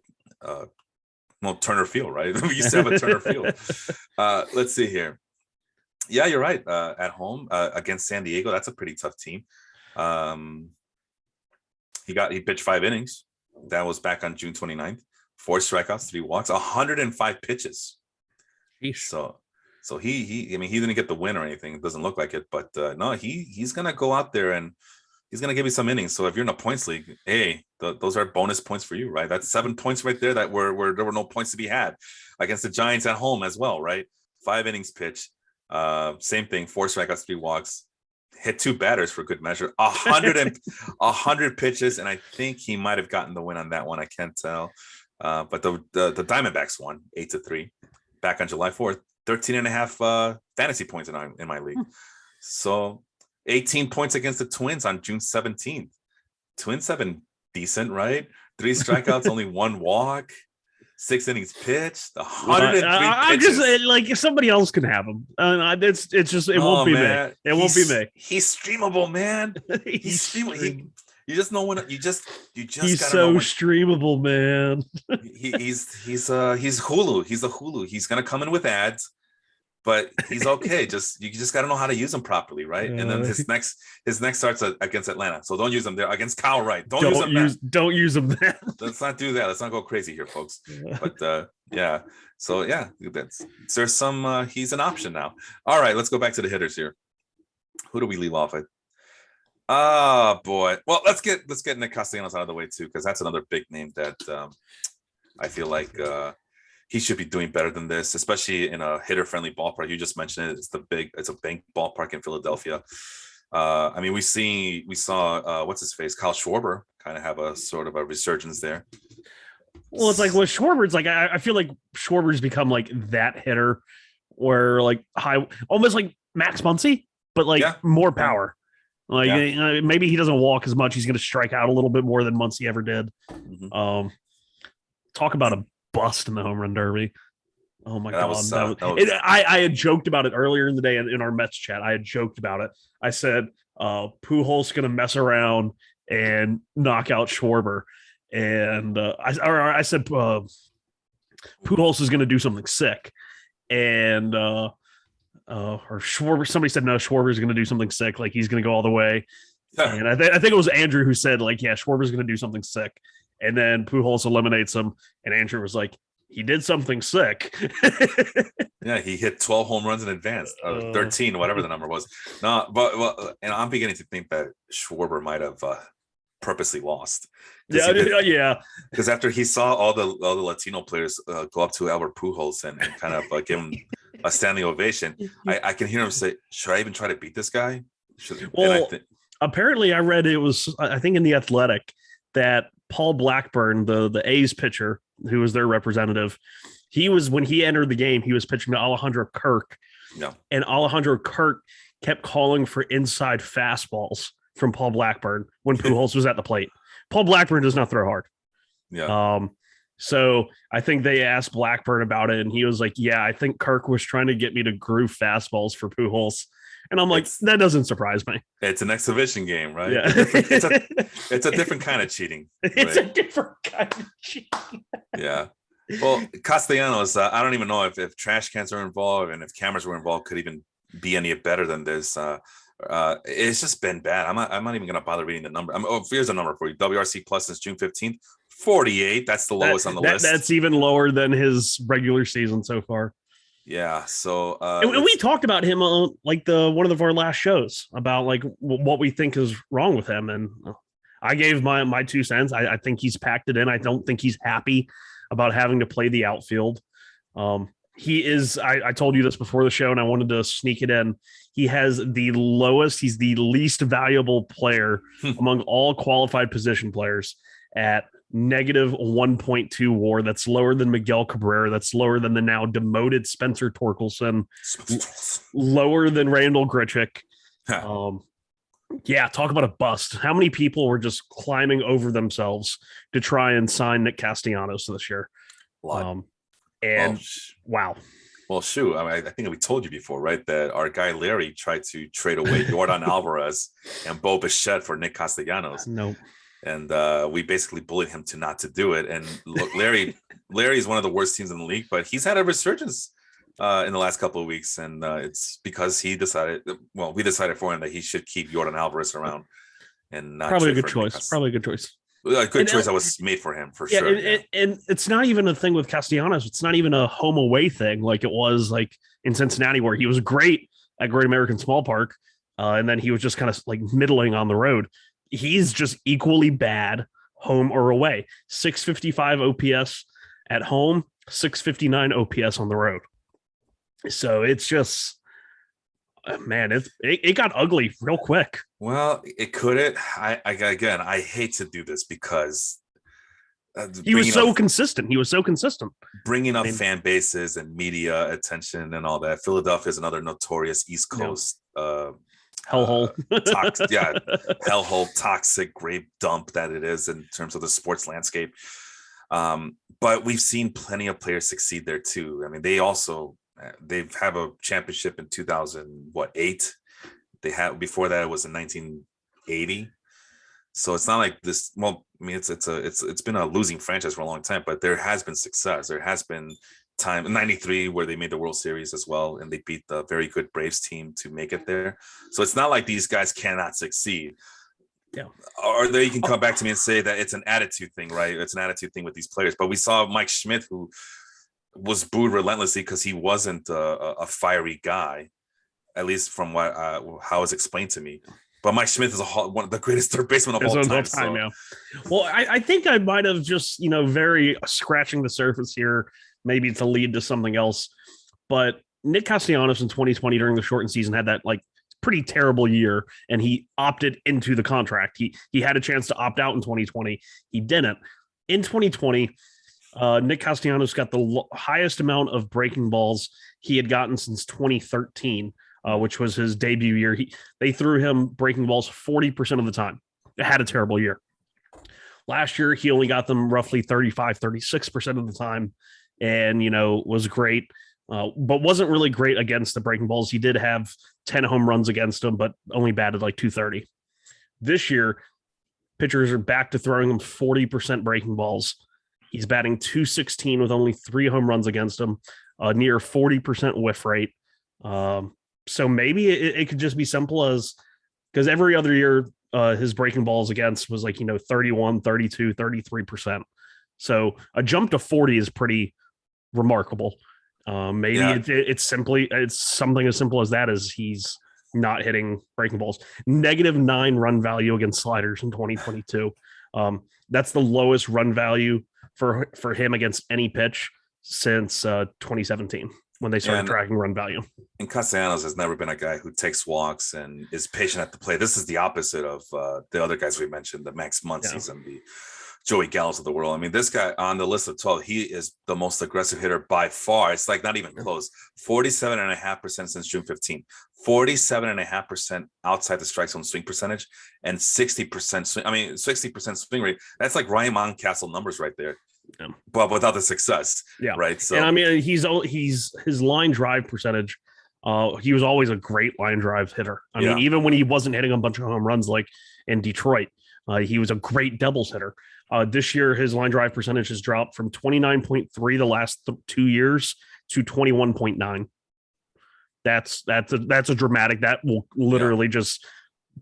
Speaker 1: Turner Field, right? We used to have a Turner Field. Let's see here. Yeah, you're right. At home against San Diego, that's a pretty tough team. He pitched 5 innings. That was back on June 29th. 4 strikeouts, 3 walks, 105 pitches.
Speaker 2: Eesh.
Speaker 1: So he didn't get the win or anything. It doesn't look like it, but no, he's gonna go out there and he's gonna give you some innings. So if you're in a points league, hey, those are bonus points for you, right? That's 7 points right there that where there were no points to be had against the Giants at home as well, right? 5 innings pitched, same thing, 4 strikeouts, 3 walks, hit 2 batters for good measure, 100 pitches, and I think he might have gotten the win on that one. I can't tell, but the Diamondbacks won 8-3 back on July 4th. 13.5 fantasy points in my league. So 18 points against the Twins on June 17th. Twins have been decent, right? 3 strikeouts, only 1 walk, 6 innings pitched, 103 pitches.
Speaker 2: I'm just like, if somebody else can have him. It won't be me. It won't be me.
Speaker 1: He's streamable, man. He's streamable. You just know when you just
Speaker 2: he's so streamable, man.
Speaker 1: He's Hulu. He's a Hulu. He's gonna come in with ads, but he's okay. You just gotta know how to use him properly, right? And then his next starts against Atlanta. So don't use him there. Against Kyle Wright. Don't use him then. Let's not do that. Let's not go crazy here, folks. But yeah. So yeah, there's some he's an option now. All right, let's go back to the hitters here. Who do we leave off with? Oh boy. Well, let's get Nick Castellanos out of the way too, because that's another big name that I feel like he should be doing better than this, especially in a hitter-friendly ballpark. You just mentioned it. It's a bank ballpark in Philadelphia. I mean, we saw what's his face, Kyle Schwarber, kind of have a sort of a resurgence there.
Speaker 2: Well, it's like with Schwarber, it's like I feel like Schwarber's become like that hitter where like high, almost like Max Muncy, but like more power. Like maybe he doesn't walk as much. He's going to strike out a little bit more than Muncie ever did. Mm-hmm. Talk about a bust in the home run derby. Oh my God. I had joked about it earlier in the day in our Mets chat. I had joked about it. I said, Pujols going to mess around and knock out Schwarber. And I said, Pujols is going to do something sick. And, or Schwarber, somebody said, no, Schwarber is going to do something sick. Like he's going to go all the way. And I think it was Andrew who said like, yeah, Schwarber's going to do something sick. And then Pujols eliminates him. And Andrew was like, he did something sick.
Speaker 1: Yeah, he hit 12 home runs in advance, 13, whatever the number was. No, but and I'm beginning to think that Schwarber might have purposely lost.
Speaker 2: Yeah.
Speaker 1: Because after he saw all the Latino players go up to Albert Pujols and kind of give him a standing ovation, I can hear him say, "Should I even try to beat this guy?"
Speaker 2: Apparently, I read it was, I think, in the Athletic that Paul Blackburn, the A's pitcher, who was their representative, when he entered the game, he was pitching to Alejandro Kirk.
Speaker 1: Yeah. And
Speaker 2: Alejandro Kirk kept calling for inside fastballs from Paul Blackburn when Pujols was at the plate. Paul Blackburn does not throw hard.
Speaker 1: Yeah.
Speaker 2: So I think they asked Blackburn about it, and he was like, yeah, I think Kirk was trying to get me to groove fastballs for Pujols. And I'm like, that doesn't surprise me.
Speaker 1: It's an exhibition game, right?
Speaker 2: Yeah.
Speaker 1: It's a different kind of cheating.
Speaker 2: It's a different kind of cheating.
Speaker 1: Yeah. Well, Castellanos, I don't even know if trash cans are involved and if cameras were involved could even be any better than this. It's just been bad. I'm not even going to bother reading the number. Here's a number for you. WRC plus since June 15th, 48. That's the lowest on the list.
Speaker 2: That's even lower than his regular season so far.
Speaker 1: Yeah. So
Speaker 2: and we talked about him on like one of our last shows about like what we think is wrong with him. And I gave my 2 cents. I think he's packed it in. I don't think he's happy about having to play the outfield. He is, I told you this before the show and I wanted to sneak it in. He has the lowest, he's the least valuable player among all qualified position players at negative 1.2 WAR. That's lower than Miguel Cabrera. That's lower than the now demoted Spencer Torkelson. Lower than Randall Grichuk. Yeah, talk about a bust. How many people were just climbing over themselves to try and sign Nick Castellanos this year? Wow.
Speaker 1: Well, shoot. I think we told you before, right, that our guy Larry tried to trade away Jordan Alvarez and Bo Bichette for Nick Castellanos.
Speaker 2: No.
Speaker 1: And we basically bullied him to do it. And look, Larry is one of the worst teams in the league, but he's had a resurgence in the last couple of weeks. And it's because we decided for him that he should keep Jordan Alvarez around and not
Speaker 2: Probably a good choice.
Speaker 1: A good choice that was made for him, for sure.
Speaker 2: And it's not even a thing with Castellanos. It's not even a home away thing like it was like in Cincinnati, where he was great at Great American Small Park. And then he was just kind of like middling on the road. He's just equally bad home or away. 655 OPS at home, 659 OPS on the road. So it's just, man, it got ugly real quick.
Speaker 1: Well, it couldn't. I hate to do this because
Speaker 2: he was so consistent.
Speaker 1: Bringing up fan bases and media attention and all that. Philadelphia is another notorious East Coast
Speaker 2: hellhole.
Speaker 1: Hellhole, toxic grape dump that it is in terms of the sports landscape. But we've seen plenty of players succeed there too. I mean, they have a championship in 2008. They had, before that it was in 1980. So it's not like this. Well, I mean, it's been a losing franchise for a long time, but there has been success. There has been time in 93 where they made the World Series as well, and they beat the very good Braves team to make it there. So it's not like these guys cannot succeed.
Speaker 2: Yeah.
Speaker 1: Or they can come back to me and say that it's an attitude thing, right? It's an attitude thing with these players. But we saw Mike Schmidt, who was booed relentlessly because he wasn't a fiery guy, at least from how it's explained to me. But Mike Schmidt is one of the greatest third basemen of all time. So.
Speaker 2: Yeah. Well, I think I might have just, very scratching the surface here, maybe to lead to something else. But Nick Castellanos in 2020 during the shortened season had that like pretty terrible year, and he opted into the contract. He had a chance to opt out in 2020. He didn't. In 2020, Nick Castellanos got the highest amount of breaking balls he had gotten since 2013. which was his debut year. They threw him breaking balls 40% of the time. It had a terrible year. Last year, he only got them roughly 36% of the time and, was great, but wasn't really great against the breaking balls. He did have 10 home runs against him, but only batted like 230. This year, pitchers are back to throwing him 40% breaking balls. He's batting 216 with only 3 home runs against him, near 40% whiff rate. So maybe it could just be simple as, because every other year his breaking balls against was like, 31, 32, 33%. So a jump to 40 is pretty remarkable. Maybe it's something as simple as that, as he's not hitting breaking balls. -9 run value against sliders in 2022. That's the lowest run value for him against any pitch since 2017 when they started tracking run value.
Speaker 1: And Castellanos has never been a guy who takes walks and is patient at the plate. This is the opposite of the other guys we mentioned, the Max Muncie's and the Joey Gallos of the world. I mean, this guy on the list of 12, he is the most aggressive hitter by far. It's like not even close. 47.5% since June 15th, 47.5% outside the strike zone swing percentage, and 60% swing. I mean, 60% swing rate. That's like Ryan Mountcastle numbers right there. Yeah. But without the success. Yeah. Right. So,
Speaker 2: and I mean, he's his line drive percentage. He was always a great line drive hitter. I mean, even when he wasn't hitting a bunch of home runs like in Detroit, he was a great doubles hitter. This year, his line drive percentage has dropped from 29.3 the last 2 years to 21.9. That's a dramatic. That will literally just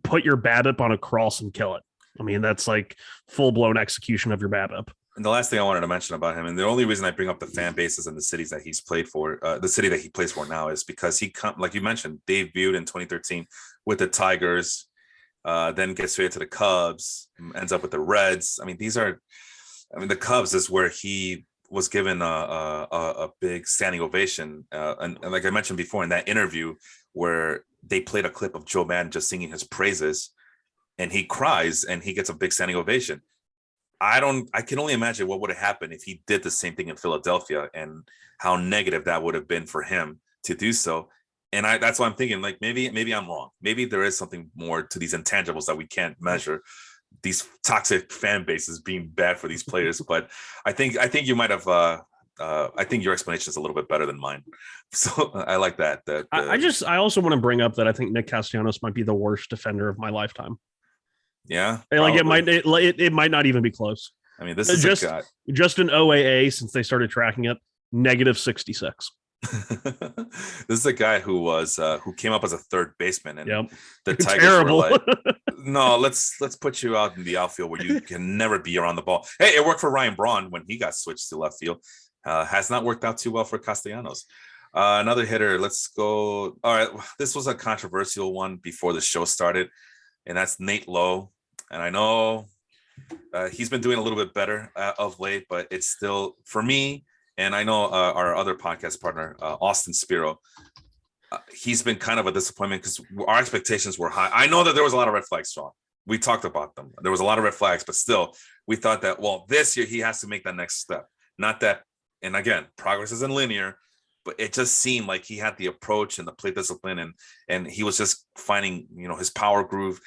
Speaker 2: put your BABIP on a cross and kill it. I mean, that's like full blown execution of your BABIP.
Speaker 1: And the last thing I wanted to mention about him, and the only reason I bring up the fan bases and the cities that he's played for, the city that he plays for now, is because like you mentioned, debuted in 2013 with the Tigers, then gets traded to the Cubs, ends up with the Reds. I mean, the Cubs is where he was given a big standing ovation. And like I mentioned before in that interview where they played a clip of Joe Madden just singing his praises, and he cries and he gets a big standing ovation. I can only imagine what would have happened if he did the same thing in Philadelphia and how negative that would have been for him to do so. And that's why I'm thinking, like, maybe I'm wrong. Maybe there is something more to these intangibles that we can't measure, these toxic fan bases being bad for these players. But I think you might have, I think your explanation is a little bit better than mine. So I like that.
Speaker 2: I also want to bring up that I think Nick Castellanos might be the worst defender of my lifetime.
Speaker 1: Yeah,
Speaker 2: like it might not even be close.
Speaker 1: I mean, this is
Speaker 2: just an OAA since they started tracking it, -66.
Speaker 1: This is a guy who came up as a third baseman, and the Tigers
Speaker 2: terrible.
Speaker 1: were like, "No, let's put you out in the outfield where you can never be around the ball." Hey, it worked for Ryan Braun when he got switched to left field. Has not worked out too well for Castellanos. Another hitter. Let's go. All right, this was a controversial one before the show started, and that's Nate Lowe. And I know he's been doing a little bit better of late, but it's still, for me, and I know our other podcast partner, Austin Spiro, he's been kind of a disappointment because our expectations were high. I know that there was a lot of red flags, Sean. We talked about them. There was a lot of red flags, but still, we thought that, well, this year he has to make that next step. Not that, and again, progress isn't linear, but it just seemed like he had the approach and the plate discipline, and he was just finding, his power groove,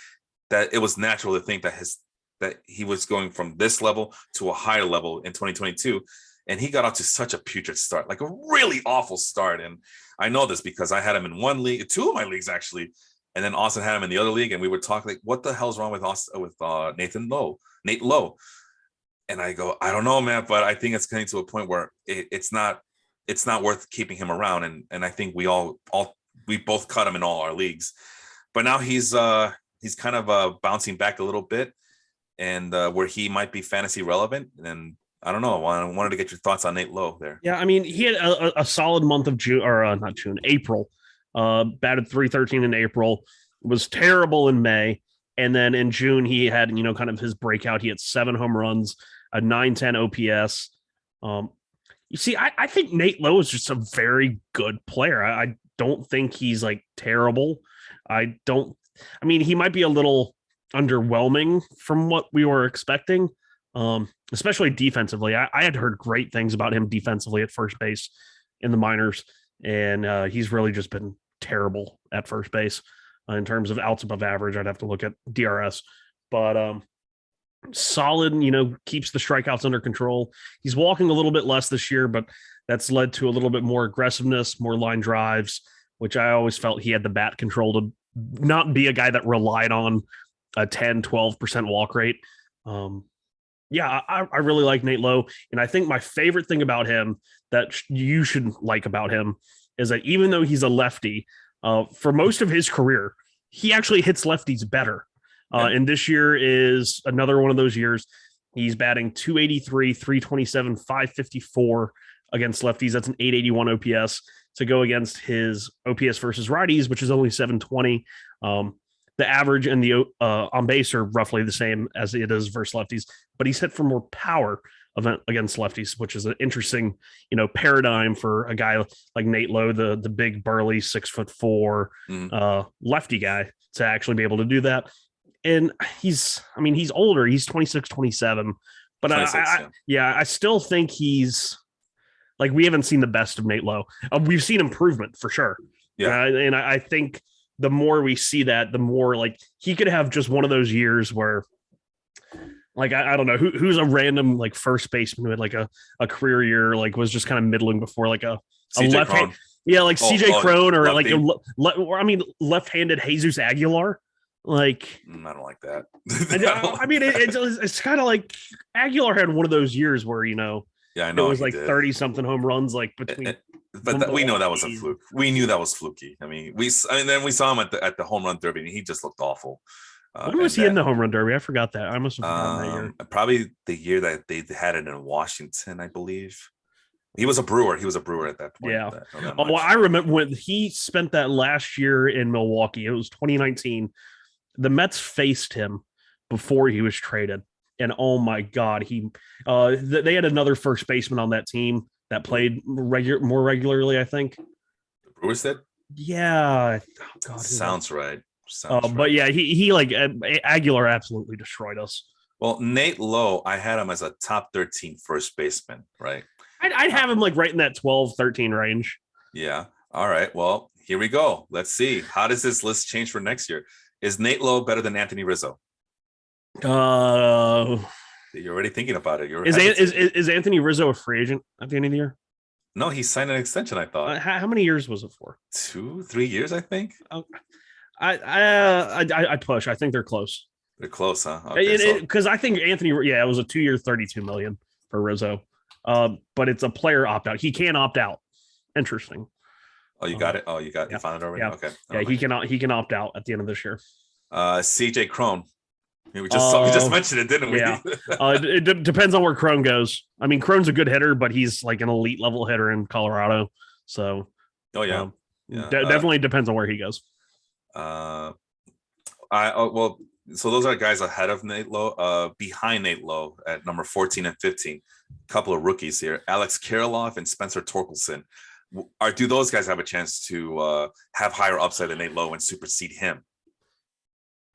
Speaker 1: that it was natural to think that he was going from this level to a higher level in 2022. And he got out to such a putrid start, like a really awful start. And I know this because I had him in one league, 2 of my leagues actually. And then Austin had him in the other league. And we would talk like, what the hell's wrong with Nate Lowe? And I go, I don't know, man, but I think it's getting to a point where it's not worth keeping him around. And I think we both cut him in all our leagues, but now he's kind of bouncing back a little bit, and where he might be fantasy relevant. And I don't know. I wanted to get your thoughts on Nate Lowe there.
Speaker 2: Yeah, I mean, he had a solid month of April. Batted .313 in April, was terrible in May, and then in June he had kind of his breakout. He had 7 home runs, a .910 OPS. You see, I think Nate Lowe is just a very good player. I don't think he's like terrible. I mean, he might be a little underwhelming from what we were expecting, especially defensively. I had heard great things about him defensively at first base in the minors, and he's really just been terrible at first base in terms of outs above average. I'd have to look at DRS, but solid, keeps the strikeouts under control. He's walking a little bit less this year, but that's led to a little bit more aggressiveness, more line drives, which I always felt he had the bat control to not be a guy that relied on a 10, 12% walk rate. I really like Nate Lowe. And I think my favorite thing about him that you should like about him is that even though he's a lefty, for most of his career, he actually hits lefties better. And this year is another one of those years. He's batting 283, 327, 554 against lefties. That's an 881 OPS to go against his OPS versus righties, which is only 720. The average and the on base are roughly the same as it is versus lefties, but he's hit for more power against lefties, which is an interesting, paradigm for a guy like Nate Lowe, the big burly 6'4" lefty guy, to actually be able to do that. And he's older. He's 26, 27, but 26, I still think he's like, we haven't seen the best of Nate Lowe. We've seen improvement for sure. Yeah. And I think the more we see that, the more like he could have just one of those years where, like, I don't know who's a random like first baseman who had like a career year, like was just kind of middling before like a left hand. Yeah. Like CJ Crone or lefty. Like left-handed Jesus Aguilar. Like,
Speaker 1: I don't like that.
Speaker 2: It's kind of like Aguilar had one of those years where, I know it was like 30 something home runs, like between.
Speaker 1: But we know that was a fluke. We knew that was fluky. Then we saw him at the home run derby, and he just looked awful.
Speaker 2: When was he in the home run derby? I forgot that. I must have forgotten that year.
Speaker 1: Probably the year that they had it in Washington, I believe. He was a Brewer. He was a Brewer at that point.
Speaker 2: Yeah. I remember when he spent that last year in Milwaukee. It was 2019. The Mets faced him before he was traded. And oh my God, they had another first baseman on that team that played more regularly, I think.
Speaker 1: The Brewers did?
Speaker 2: Yeah. Oh God,
Speaker 1: sounds right.
Speaker 2: But yeah, he like Aguilar absolutely destroyed us.
Speaker 1: Well, Nate Lowe, I had him as a top 13 first baseman, right?
Speaker 2: I'd have him like right in that 12, 13 range.
Speaker 1: Yeah. All right. Well, here we go. Let's see. How does this list change for next year? Is Nate Lowe better than Anthony Rizzo? You're already thinking about it.
Speaker 2: Is Anthony Rizzo a free agent at the end of the year?
Speaker 1: No, he signed an extension, I thought.
Speaker 2: How many years was it for?
Speaker 1: 2-3 years, I think.
Speaker 2: I push. I think they're close.
Speaker 1: They're close, huh?
Speaker 2: Because I think Anthony, it was a 2-year, $32 million for Rizzo. But it's a player opt out. He can't opt out. Interesting.
Speaker 1: Oh, you got it. Oh, you found it already.
Speaker 2: Yeah.
Speaker 1: Okay.
Speaker 2: Yeah, he can opt out at the end of this year.
Speaker 1: CJ Crone. We just mentioned it, didn't we?
Speaker 2: Yeah. It depends on where Crone goes. I mean, Crone's a good hitter, but he's like an elite level hitter in Colorado. So.
Speaker 1: Oh yeah.
Speaker 2: Definitely depends on where he goes.
Speaker 1: So those are guys ahead of Nate Lowe, behind Nate Lowe at number 14 and 15. A couple of rookies here, Alex Keralov and Spencer Torkelson. Do those guys have a chance to have higher upside than Nate Lowe and supersede him?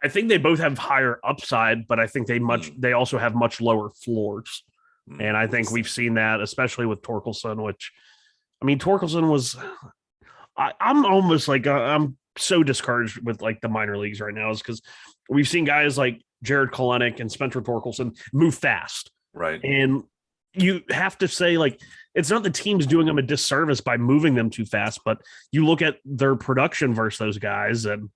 Speaker 2: I think they both have higher upside, but I think they also have much lower floors. And I think we've seen that, especially with Torkelson, Torkelson was, I'm almost like, I'm so discouraged with like the minor leagues right now is because we've seen guys like Jared Kelenic and Spencer Torkelson move fast.
Speaker 1: Right.
Speaker 2: And you have to say, like, it's not the team's doing them a disservice by moving them too fast, but you look at their production versus those guys and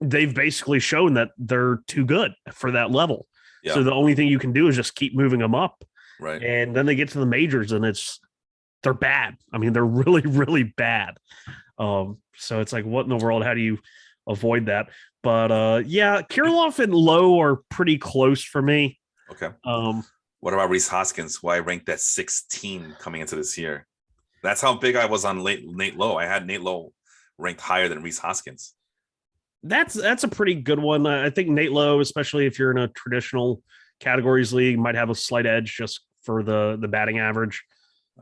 Speaker 2: they've basically shown that they're too good for that level. Yeah. So the only thing you can do is just keep moving them up.
Speaker 1: Right.
Speaker 2: And then they get to the majors and they're bad. I mean, they're really, really bad. So it's like, what in the world? How do you avoid that? But Keralov and Lowe are pretty close for me.
Speaker 1: Okay. What about Rhys Hoskins, who I ranked at 16 coming into this year? That's how big I was on Nate Lowe. I had Nate Lowe ranked higher than Rhys Hoskins.
Speaker 2: That's a pretty good one. I think Nate Lowe, especially if you're in a traditional categories league, might have a slight edge just for the batting average.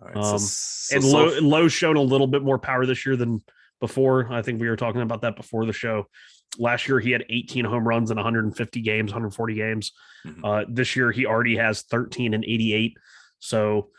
Speaker 2: All right, Lowe's shown a little bit more power this year than before. I think we were talking about that before the show. Last year, he had 18 home runs in 150 games, 140 games. Mm-hmm. This year, he already has 13 and 88. So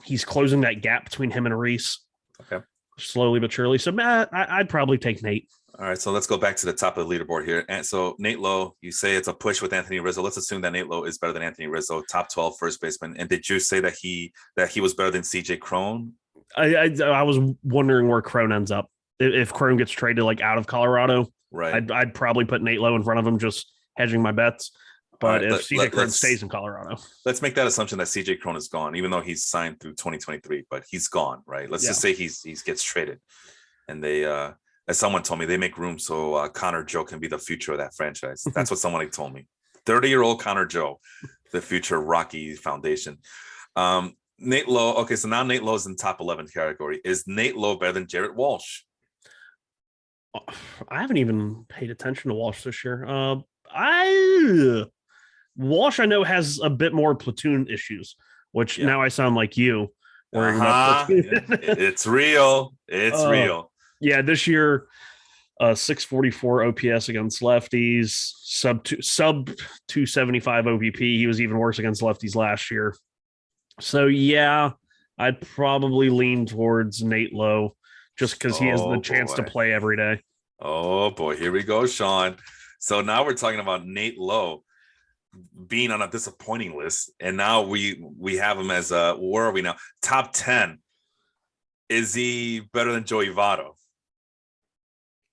Speaker 2: he's closing that gap between him and Rhys.
Speaker 1: Okay.
Speaker 2: slowly but surely. So Matt, I'd probably take Nate.
Speaker 1: All right, so let's go back to the top of the leaderboard here. And so Nate Lowe, you say it's a push with Anthony Rizzo. Let's assume that Nate Lowe is better than Anthony Rizzo, top 12 first baseman. And did you say that he was better than CJ Cron?
Speaker 2: I was wondering where Cron ends up. If Cron gets traded like out of Colorado,
Speaker 1: right?
Speaker 2: I'd probably put Nate Lowe in front of him, just hedging my bets. But if CJ Cron stays in Colorado, let's
Speaker 1: make that assumption that CJ Cron is gone, even though he's signed through 2023. But he's gone, right? Let's just say he gets traded, and they, as someone told me, they make room so Connor Joe can be the future of that franchise. That's what someone told me. 30-year-old Connor Joe, the future Rocky Foundation. Nate Lowe. Okay, so now Nate Lowe's in top 11 category. Is Nate Lowe better than Jared Walsh?
Speaker 2: I haven't even paid attention to Walsh this year. Walsh, I know, has a bit more platoon issues, which now I sound like you.
Speaker 1: It's real. It's real.
Speaker 2: Yeah, this year, 644 OPS against lefties, sub 275 OVP. He was even worse against lefties last year. So yeah, I'd probably lean towards Nate Lowe just because he has the chance to play every day.
Speaker 1: Oh boy, here we go, Sean. So now we're talking about Nate Lowe being on a disappointing list, and now we have him as where are we now? Top 10. Is he better than Joey Votto?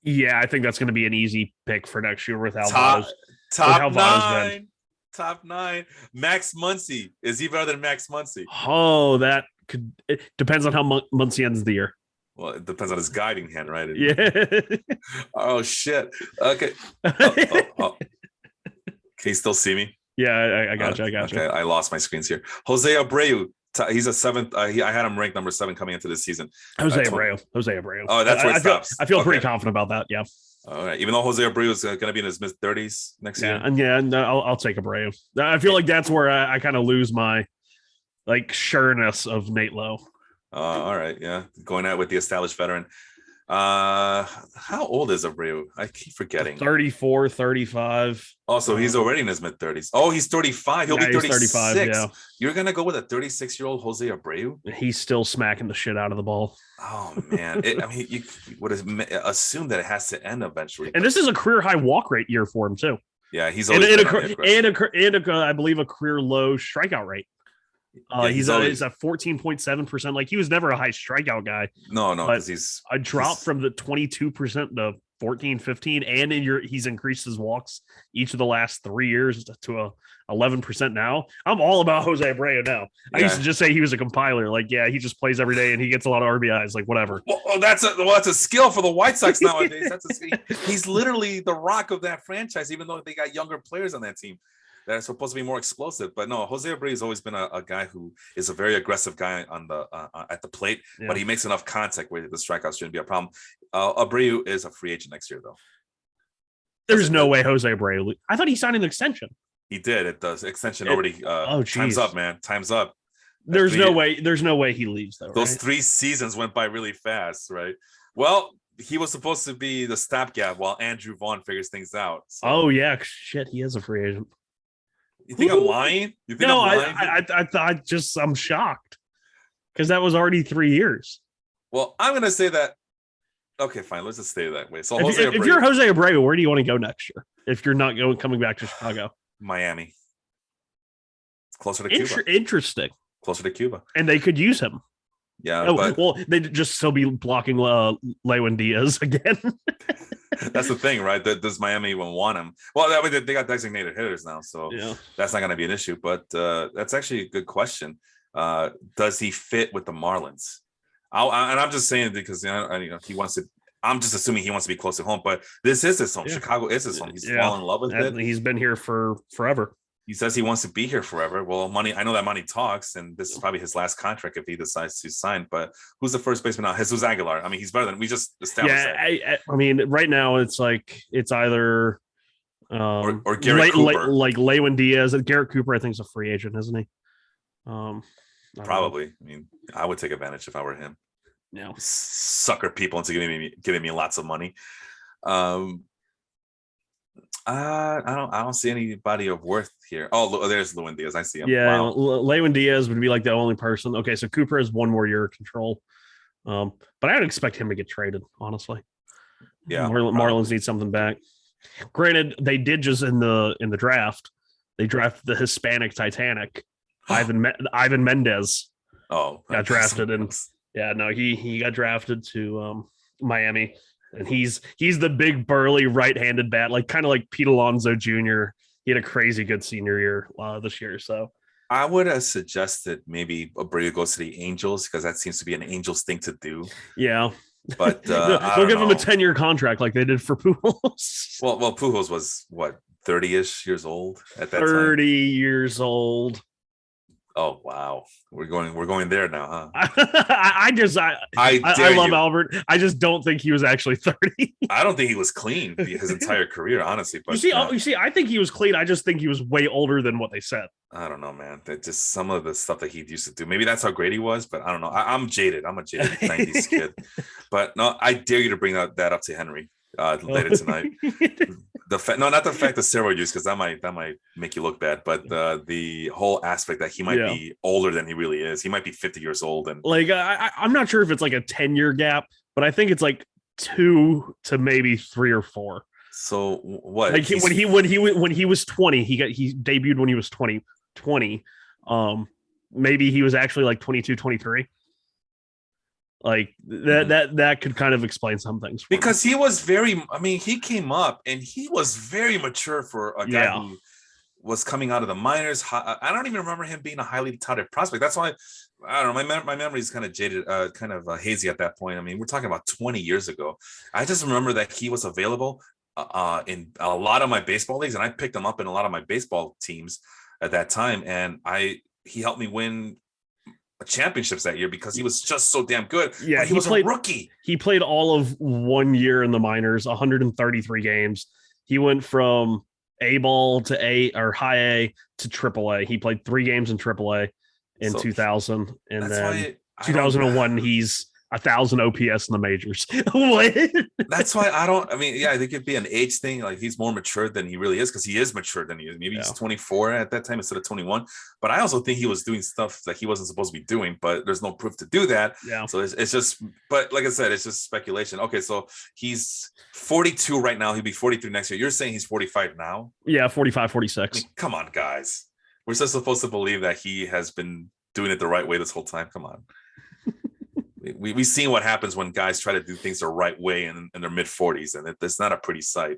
Speaker 2: Yeah, I think that's going to be an easy pick for next year with how
Speaker 1: top 9. Top 9. Max Muncie. Is he better than Max Muncie?
Speaker 2: Oh, it depends on how Muncie ends the year.
Speaker 1: Well, it depends on his guiding hand, right?
Speaker 2: Yeah.
Speaker 1: Oh shit. Okay. Can you still see me?
Speaker 2: Yeah, I got you.
Speaker 1: Okay, I lost my screens here. Jose Abreu. He's a 7th. I had him ranked number 7 coming into this season.
Speaker 2: Jose Abreu.
Speaker 1: Oh, that's where it stops.
Speaker 2: I feel pretty confident about that. Yeah.
Speaker 1: All right. Even though Jose Abreu is going to be in his mid-30s next year.
Speaker 2: And I'll take Abreu. I feel like that's where I kind of lose my sureness of Nate Lowe.
Speaker 1: All right. Yeah. Going out with the established veteran. How old is Abreu? I keep forgetting.
Speaker 2: 34, 35.
Speaker 1: Oh, so he's already in his mid-30s. Oh, he's 35. He'll be 36. 35, yeah. You're going to go with a 36-year-old Jose Abreu?
Speaker 2: He's still smacking the shit out of the ball.
Speaker 1: Oh, man. You would assume that it has to end eventually.
Speaker 2: And this is a career-high walk rate year for him, too.
Speaker 1: Yeah, he's always
Speaker 2: I believe, a career low strikeout rate. He's at 14.7%. Like, he was never a high strikeout guy.
Speaker 1: No, because
Speaker 2: I dropped from the 22% to 14, 15, and he's increased his walks each of the last 3 years to 11% now. I'm all about Jose Abreu now. I used to just say he was a compiler. Like, yeah, he just plays every day and he gets a lot of RBIs. Like, whatever.
Speaker 1: Well, that's a skill for the White Sox nowadays. He's literally the rock of that franchise, even though they got younger players on that team that are supposed to be more explosive. But no, Jose Abreu has always been a guy who is a very aggressive guy on the at the plate, but he makes enough contact where the strikeouts shouldn't be a problem. Abreu is a free agent next year, though.
Speaker 2: There's no way Jose Abreu. I thought he signed an extension.
Speaker 1: He did. It does. Extension already. Time's up, man. Time's up.
Speaker 2: There's no way he leaves, though.
Speaker 1: Those 3 seasons went by really fast, right? Well, he was supposed to be the stopgap while Andrew Vaughn figures things out. So.
Speaker 2: Oh yeah, shit. He is a free agent.
Speaker 1: You think I'm lying? You think
Speaker 2: I'm
Speaker 1: lying?
Speaker 2: I'm shocked because that was already 3 years.
Speaker 1: Well, I'm going to say that. Okay, fine. Let's just stay that way. So
Speaker 2: if you're Jose Abreu, where do you want to go next year? If you're not coming back to Chicago,
Speaker 1: Miami. It's closer to Cuba.
Speaker 2: Interesting.
Speaker 1: Closer to Cuba,
Speaker 2: and they could use him.
Speaker 1: Yeah. Well,
Speaker 2: they'd just still be blocking Lewin Diaz again.
Speaker 1: That's the thing, right? Does Miami even want him? Well, they got designated hitters now, so that's not going to be an issue. But that's actually a good question. Does he fit with the Marlins? And I'm just saying because he wants to. I'm just assuming he wants to be close to home, but this is his home. Yeah. Chicago is his home. He's fallen in love with it.
Speaker 2: He's been here for forever.
Speaker 1: He says he wants to be here forever. Well, money. I know that money talks, and this is probably his last contract if he decides to sign. But who's the first baseman now? Jesus Aguilar. I mean, he's better than we just established.
Speaker 2: Yeah, I mean, right now it's either
Speaker 1: or Garrett Cooper,
Speaker 2: like Lewin Diaz. Garrett Cooper, I think, is a free agent, isn't he?
Speaker 1: Probably. I mean, I would take advantage if I were him.
Speaker 2: Yeah,
Speaker 1: sucker people into giving me lots of money. I don't see anybody of worth here. Oh, there's Lewin Diaz. I see him.
Speaker 2: Yeah,
Speaker 1: wow.
Speaker 2: Lewin Diaz would be like the only person. Okay, so Cooper has 1 more year of control. But I would expect him to get traded, honestly.
Speaker 1: Yeah,
Speaker 2: Marlins need something back. Granted, they did just in the draft, they drafted the Hispanic Titanic, Ivan Mendez.
Speaker 1: Oh,
Speaker 2: got drafted, and he got drafted to Miami, and he's the big burly right-handed bat, kind of like Pete Alonso Jr. He had a crazy good senior year this year, so.
Speaker 1: I would have suggested maybe Abreu goes to the Angels because that seems to be an Angels thing to do.
Speaker 2: Yeah.
Speaker 1: But
Speaker 2: they'll give him a 10-year contract like they did for Pujols.
Speaker 1: Well, Pujols was what, 30-ish years old at that
Speaker 2: 30 years old.
Speaker 1: Oh wow, we're going there now, huh?
Speaker 2: I love Albert. I just don't think he was actually 30.
Speaker 1: I don't think he was clean his entire career, honestly. But
Speaker 2: you see, I think he was clean. I just think he was way older than what they said.
Speaker 1: I don't know, man. That just some of the stuff that he used to do. Maybe that's how great he was, but I don't know. I'm jaded. I'm a jaded 90s kid. But no, I dare you to bring that up to Henry later tonight. Not the fact of steroid use, because that might make you look bad, but the whole aspect that he might be older than he really is. He might be 50 years old, and
Speaker 2: I'm not sure if it's like a 10-year gap, but I think it's like 2 to maybe 3 or 4.
Speaker 1: So what?
Speaker 2: Like when he was 20, he debuted when he was 20. Maybe he was actually like 22, 23. Like that could kind of explain some things
Speaker 1: because he was he came up and he was very mature for a guy who was coming out of the minors. I don't even remember him being a highly touted prospect. That's why I don't know. My memory is kind of jaded, hazy at that point. I mean, we're talking about 20 years ago. I just remember that he was available in a lot of my baseball leagues, and I picked him up in a lot of my baseball teams at that time. And he helped me win championships that year because he was just so damn good.
Speaker 2: Yeah,
Speaker 1: but he was a rookie.
Speaker 2: He played all of 1 year in the minors, 133 games. He went from A ball to high A to triple A. He played 3 games in triple A in 2000, and then 2001 he's 1,000 OPS in the majors. What?
Speaker 1: That's why I think it'd be an age thing. Like he's more mature than he really is because he is mature than he is. Maybe he's 24 at that time instead of 21. But I also think he was doing stuff that he wasn't supposed to be doing, but there's no proof to do that.
Speaker 2: Yeah.
Speaker 1: So it's just, but like I said, it's just speculation. Okay, so he's 42 right now. He'll be 43 next year. You're saying he's 45 now?
Speaker 2: Yeah, 45, 46.
Speaker 1: Come on, guys. We're just supposed to believe that he has been doing it the right way this whole time. Come on. We've seen what happens when guys try to do things the right way in their mid-40s, and it's not a pretty sight.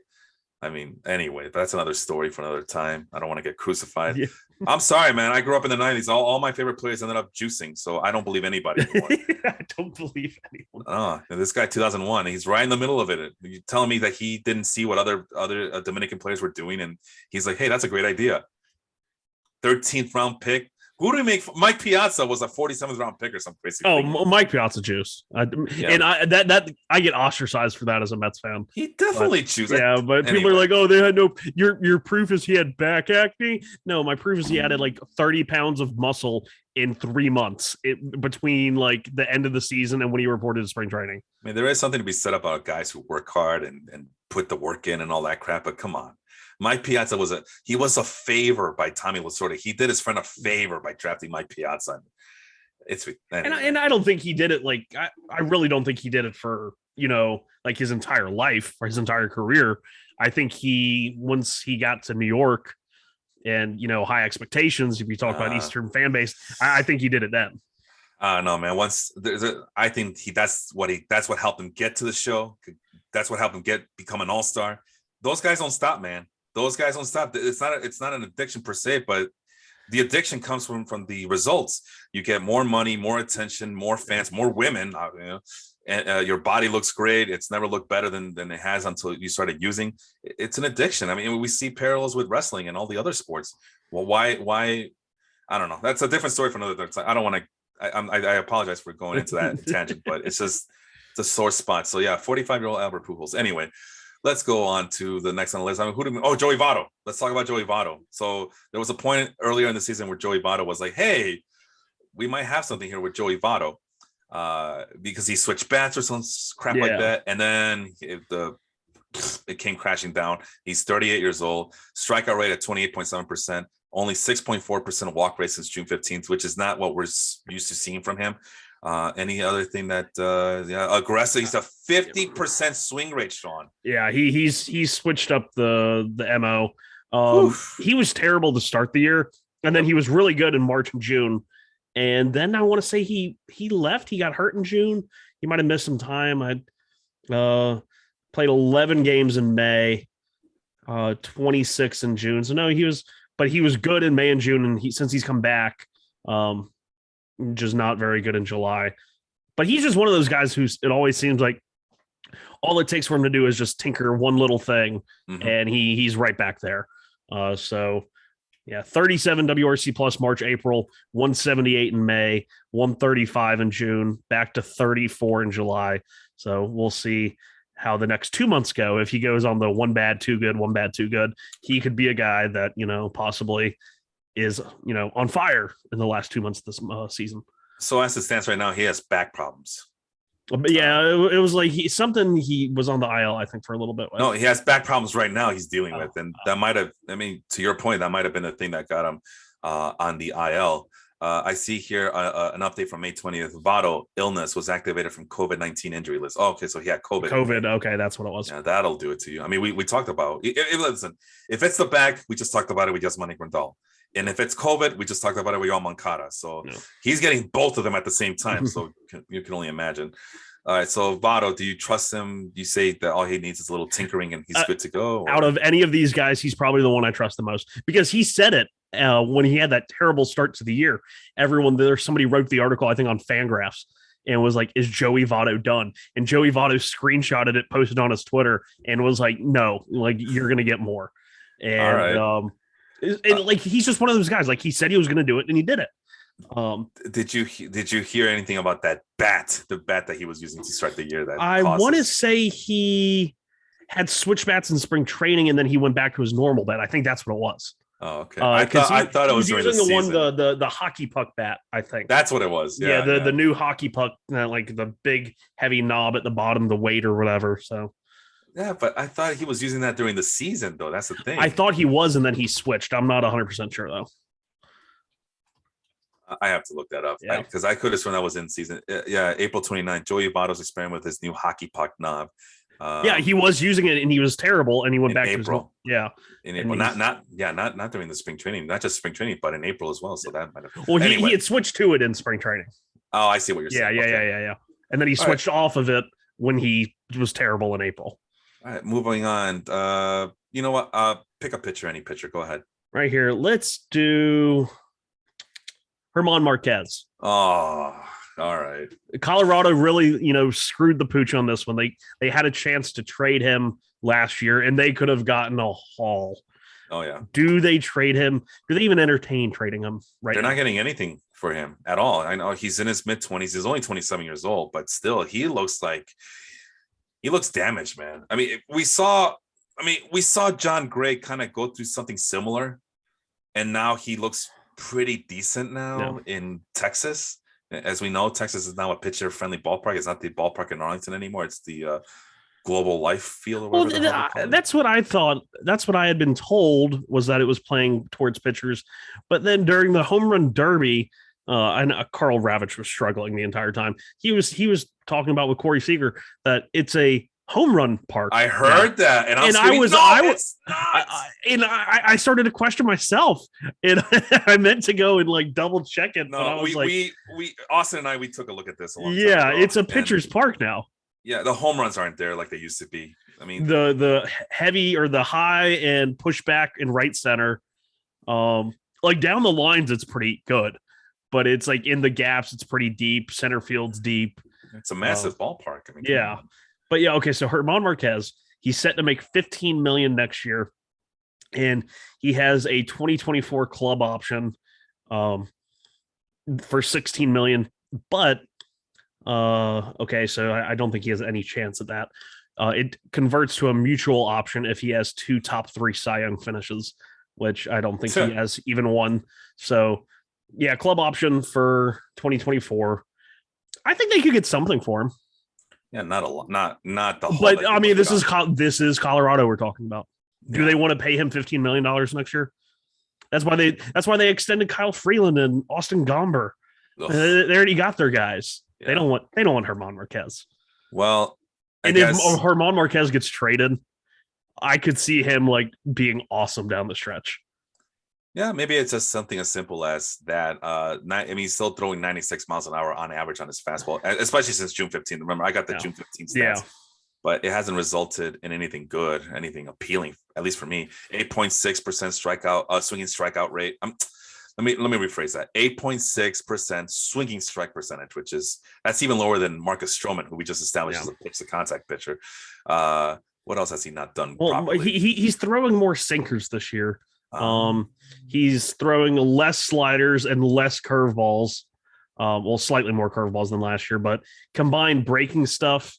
Speaker 1: I mean, anyway, that's another story for another time. I don't want to get crucified. Yeah. I'm sorry, man. I grew up in the 90s. All my favorite players ended up juicing, so I don't believe anybody anymore.
Speaker 2: I don't believe anyone.
Speaker 1: This guy, 2001, he's right in the middle of it. You're telling me that he didn't see what other Dominican players were doing, and he's like, hey, that's a great idea. 13th round pick. Who do we make? Mike Piazza was a 47th round pick or something crazy.
Speaker 2: Oh, Mike Piazza juice. And I get ostracized for that as a Mets fan.
Speaker 1: He definitely chooses.
Speaker 2: Yeah, but anyway. People are like, oh, they had no. Your proof is he had back acne. No, my proof is he added like 30 pounds of muscle in 3 months between like the end of the season and when he reported to spring training.
Speaker 1: I mean, there is something to be said about guys who work hard and put the work in and all that crap. But come on. Mike Piazza was a favor by Tommy Lasorda. He did his friend a favor by drafting Mike Piazza. Anyway.
Speaker 2: And I don't think he did it like I really don't think he did it for like his entire life or his entire career. I think once he got to New York and high expectations, if you talk about Eastern fan base, I think he did it then.
Speaker 1: No, man. I think that's what helped him get to the show. That's what helped him become an all-star. Those guys don't stop, man. Those guys don't stop. It's not an addiction per se, but the addiction comes from the results. You get more money, more attention, more fans, more women. And your body looks great. It's never looked better than it has until you started using. It's an addiction. I mean, we see parallels with wrestling and all the other sports. Well, why? I don't know. That's a different story for another time. I don't want to. I apologize for going into that tangent, but it's a sore spot. So yeah, 45-year-old Albert Pujols. Anyway. Let's go on to the next on the list. I mean, Joey Votto. Let's talk about Joey Votto. So there was a point earlier in the season where Joey Votto was like, hey, we might have something here with Joey Votto because he switched bats or some crap like that. And then it came crashing down. He's 38 years old, strikeout rate at 28.7%, only 6.4% walk rate since June 15th, which is not what we're used to seeing from him. Any other thing that aggressive? He's a 50% swing rate, Sean.
Speaker 2: Yeah, he's switched up the MO. He was terrible to start the year, and then he was really good in March and June. And then I want to say he left. He got hurt in June. He might have missed some time. I played 11 games in May, 26 in June. So no, he was good in May and June, and since he's come back, just not very good in July. But he's just one of those guys it always seems like all it takes for him to do is just tinker one little thing, and he's right back there. So yeah, 37 WRC plus March, April, 178 in May, 135 in June, back to 34 in July. So we'll see how the next 2 months go. If he goes on the one bad, two good, one bad, two good, he could be a guy that, possibly is, on fire in the last 2 months of this season.
Speaker 1: So as it stands right now, he has back problems.
Speaker 2: But yeah, it was like he was on the IL, I think, for a little bit.
Speaker 1: No, he has back problems right now he's dealing with. And that might have, to your point, that might have been the thing that got him on the IL. I see here an update from May 20th. Votto illness was activated from COVID-19 injury list. Oh, okay, so he had COVID.
Speaker 2: Okay, that's what it was.
Speaker 1: Yeah, that'll do it to you. We talked about listen, if it's the back, we just talked about it with Yasmani Grandal. And if it's COVID, we just talked about it with Yohan Moncada. So he's getting both of them at the same time. So you can only imagine. All right. So Votto, do you trust him? You say that all he needs is a little tinkering and he's good to go? Or?
Speaker 2: Out of any of these guys, he's probably the one I trust the most because he said it when he had that terrible start to the year. Somebody wrote the article, I think, on Fangraphs and was like, is Joey Votto done? And Joey Votto screenshotted it, posted on his Twitter and was like, no, like you're going to get more. And,
Speaker 1: all right.
Speaker 2: Like he's just one of those guys. Like he said he was going to do it, and he did it.
Speaker 1: Did you hear anything about the bat that he was using to start the year? That
Speaker 2: I want to say he had switch bats in spring training, and then he went back to his normal bat. I think that's what it was.
Speaker 1: Oh, okay. I thought it was
Speaker 2: using the hockey puck bat. I think
Speaker 1: that's what it was.
Speaker 2: Yeah, the new hockey puck, like the big heavy knob at the bottom, the weight or whatever. So.
Speaker 1: Yeah, but I thought he was using that during the season, though. That's the thing.
Speaker 2: I thought he was, and then he switched. I'm not 100% sure, though.
Speaker 1: I have to look that up because I could have sworn that was in season. Yeah, April 29th, Joey Votto's experiment with his new hockey puck knob.
Speaker 2: He was using it, and he was terrible, and he went back
Speaker 1: April.
Speaker 2: to his
Speaker 1: in April. Not during the spring training, not just spring training, but in April as well. So that might have.
Speaker 2: Well, he had switched to it in spring training.
Speaker 1: Oh, I see what you're saying.
Speaker 2: Yeah. And then he switched off of it when he was terrible in April.
Speaker 1: All right, moving on. You know what? Pick a pitcher, any pitcher. Go ahead.
Speaker 2: Right here. Let's do German Marquez.
Speaker 1: Oh, all right.
Speaker 2: Colorado really, screwed the pooch on this one. They had a chance to trade him last year, and they could have gotten a haul.
Speaker 1: Oh, yeah.
Speaker 2: Do they trade him? Do they even entertain trading him
Speaker 1: They're not getting anything for him at all. I know he's in his mid-20s. He's only 27 years old, but still, he looks damaged, man. We saw John Gray kind of go through something similar, and now he looks pretty decent now in Texas. As we know, Texas is now a pitcher-friendly ballpark. It's not the ballpark in Arlington anymore. It's the Global Life Field. Or
Speaker 2: that's what I thought. That's what I had been told, was that it was playing towards pitchers. But then during the home run derby, and Carl Ravitch was struggling the entire time. He was talking about with Corey Seager that it's a home run park.
Speaker 1: I heard that, and
Speaker 2: I started to question myself, and I meant to go and like double check it.
Speaker 1: No, we Austin and I took a look at this.
Speaker 2: It's a pitcher's park now.
Speaker 1: Yeah, the home runs aren't there like they used to be.
Speaker 2: The heavy or the high and pushback in right center, like down the lines, it's pretty good. But it's like in the gaps, it's pretty deep. Center field's deep.
Speaker 1: It's a massive ballpark.
Speaker 2: But okay. So German Marquez, he's set to make $15 million next year, and he has a 2024 club option for $16 million. But so I don't think he has any chance at that. It converts to a mutual option if he has 2 top 3 Cy Young finishes, which I don't think he has even one. So. Yeah, club option for 2024. I think they could get something for him.
Speaker 1: Yeah, not a lot, not the whole.
Speaker 2: But this is Colorado we're talking about. Do they want to pay him $15 million next year? That's why they extended Kyle Freeland and Austin Gomber. They already got their guys. They don't want Herman Marquez.
Speaker 1: Well,
Speaker 2: if Herman Marquez gets traded, I could see him like being awesome down the stretch.
Speaker 1: Yeah, maybe it's just something as simple as that. He's still throwing 96 miles an hour on average on his fastball, especially since June 15th. Remember, I got the June 15th stats, but it hasn't resulted in anything good, anything appealing, at least for me. 8.6% strikeout, swinging strikeout rate. Let me rephrase that. 8.6% swinging strike percentage, that's even lower than Marcus Strohman, who we just established as a pitch to contact pitcher. What else has he not done properly?
Speaker 2: He's throwing more sinkers this year. He's throwing less sliders and less curveballs. Slightly more curveballs than last year, but combined breaking stuff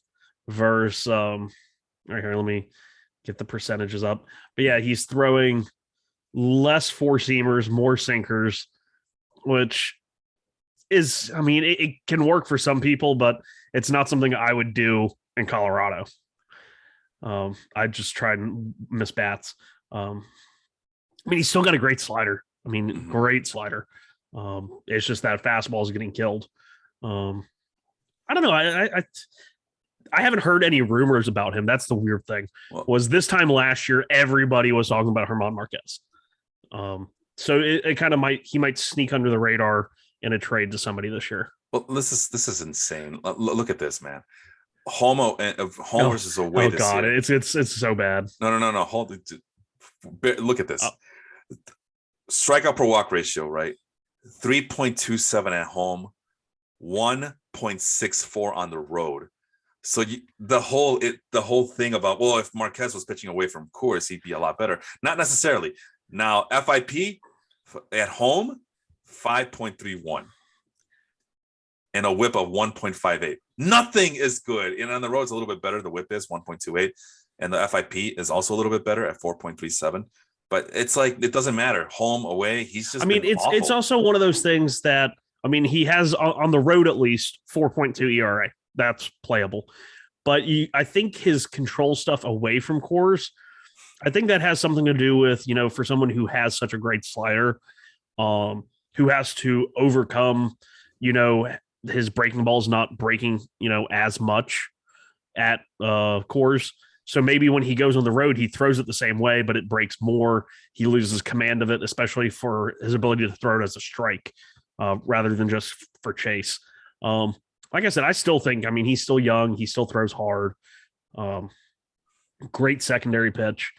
Speaker 2: versus right here, let me get the percentages up. But yeah, he's throwing less four seamers, more sinkers, which is, it can work for some people, but it's not something I would do in Colorado. I just tried and miss bats. He's still got a great slider. Great slider. It's just that fastball is getting killed. I don't know. I haven't heard any rumors about him. That's the weird thing. Was this time last year, everybody was talking about Herman Marquez. So it kind of he might sneak under the radar in a trade to somebody this year.
Speaker 1: Well, this is insane. Look at this, man. Home versus away.
Speaker 2: Oh God, year. It's so bad.
Speaker 1: No. Look at this. Strikeout per walk ratio, right? 3.27 at home, 1.64 on the road. So the whole thing about, if Marquez was pitching away from Coors, he'd be a lot better. Not necessarily. Now FIP at home, 5.31, and a WHIP of 1.58. Nothing is good, and on the road it's a little bit better. The WHIP is 1.28, and the FIP is also a little bit better at 4.37. But it's like, it doesn't matter. Home, away, he's just
Speaker 2: it's also one of those things that, he has on the road at least 4.2 ERA. That's playable. But I think his control stuff away from Coors, I think that has something to do with, for someone who has such a great slider, who has to overcome, his breaking balls not breaking, as much at Coors. So maybe when he goes on the road, he throws it the same way, but it breaks more. He loses command of it, especially for his ability to throw it as a strike rather than just for chase. Like I said, I still think, he's still young. He still throws hard. Great secondary pitch.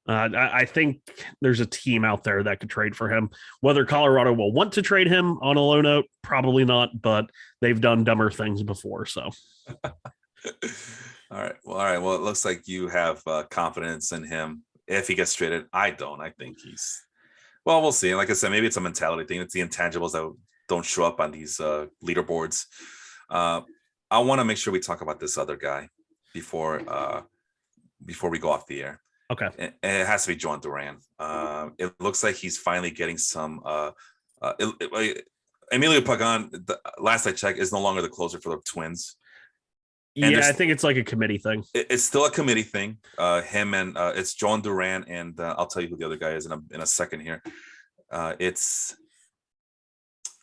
Speaker 2: I think there's a team out there that could trade for him. Whether Colorado will want to trade him on a low note, probably not, but they've done dumber things before. So.
Speaker 1: All right. Well, it looks like you have confidence in him if he gets traded. I don't. I think we'll see. Like I said, maybe it's a mentality thing. It's the intangibles that don't show up on these leaderboards. I want to make sure we talk about this other guy before we go off the air.
Speaker 2: Okay.
Speaker 1: And it has to be John Duran. It looks like he's finally getting some. Emilio Pagan, last I checked, is no longer the closer for the Twins.
Speaker 2: Yeah, I think it's like a committee thing.
Speaker 1: It's still a committee thing. Him and it's John Duran, and I'll tell you who the other guy is in a second here. It's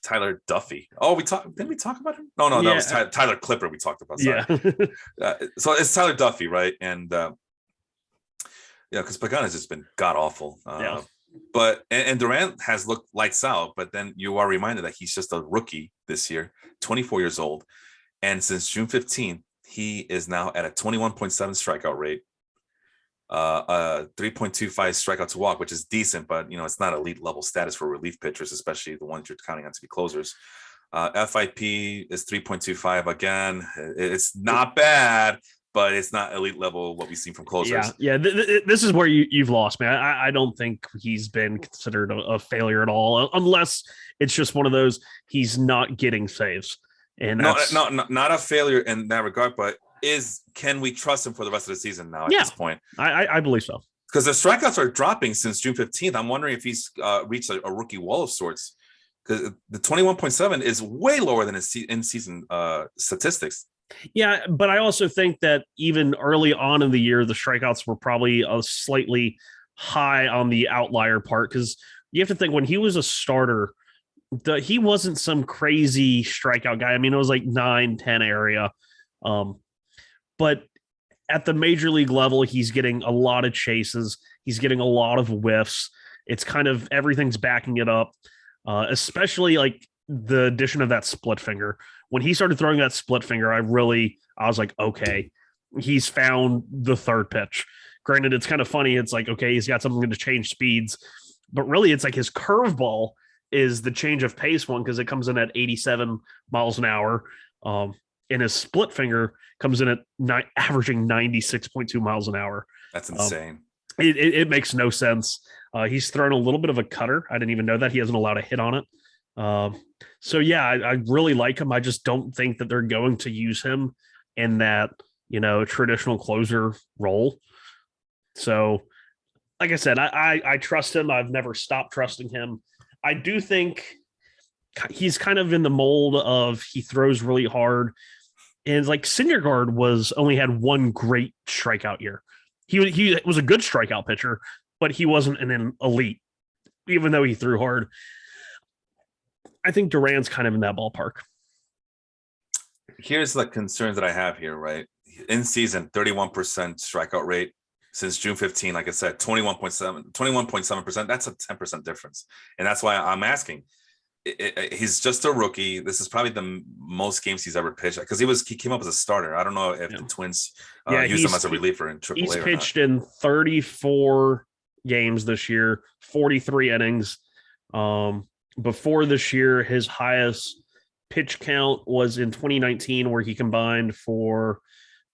Speaker 1: Tyler Duffey. Oh, didn't we talk about him? No, that was Tyler Clipper we talked about. Sorry. Yeah. So it's Tyler Duffey, right? And because Pagan has just been god awful. But and Duran has looked lights out, but then you are reminded that he's just a rookie this year, 24 years old, and since June 15th. He is now at a 21.7 strikeout rate, 3.25 strikeout to walk, which is decent, but it's not elite level status for relief pitchers, especially the ones you're counting on to be closers. FIP is 3.25 again. It's not bad, but it's not elite level what we've seen from closers.
Speaker 2: Yeah. This is where you've lost me. I don't think he's been considered a failure at all, unless it's just one of those he's not getting saves. And
Speaker 1: not a failure in that regard, but can we trust him for the rest of the season now at this point?
Speaker 2: I believe so.
Speaker 1: Because the strikeouts are dropping since June 15th. I'm wondering if he's reached a rookie wall of sorts. Because the 21.7 is way lower than his in-season statistics.
Speaker 2: Yeah, but I also think that even early on in the year, the strikeouts were probably a slightly high on the outlier part. Because you have to think when he was a starter, he wasn't some crazy strikeout guy. I mean, it was like 9-10 area. But at the major league level, he's getting a lot of chases. He's getting a lot of whiffs. It's kind of everything's backing it up, especially like the addition of that split finger. When he started throwing that split finger, I was like, okay, he's found the third pitch. Granted, it's kind of funny. It's like, okay, he's got something to change speeds, but really it's like his curveball is the change of pace one because it comes in at 87 miles an hour. And his split finger comes in at averaging 96.2 miles an hour.
Speaker 1: That's insane.
Speaker 2: It makes no sense. He's thrown a little bit of a cutter. I didn't even know that. He hasn't allowed a hit on it. So yeah, I really like him. I just don't think that they're going to use him in that, traditional closer role. So like I said, I trust him. I've never stopped trusting him. I do think he's kind of in the mold of he throws really hard. And like Syndergaard only had one great strikeout year. He was a good strikeout pitcher, but he wasn't an elite, even though he threw hard. I think Duran's kind of in that ballpark.
Speaker 1: Here's the concerns that I have here, right? In season, 31% strikeout rate. Since June 15, like I said, 21.7%. That's a 10% difference. And that's why I'm asking. He's just a rookie. This is probably the most games he's ever pitched because he came up as a starter. I don't know if the Twins used him as a reliever in AAA.
Speaker 2: He's pitched in 34 games this year, 43 innings. Before this year, his highest pitch count was in 2019, where he combined for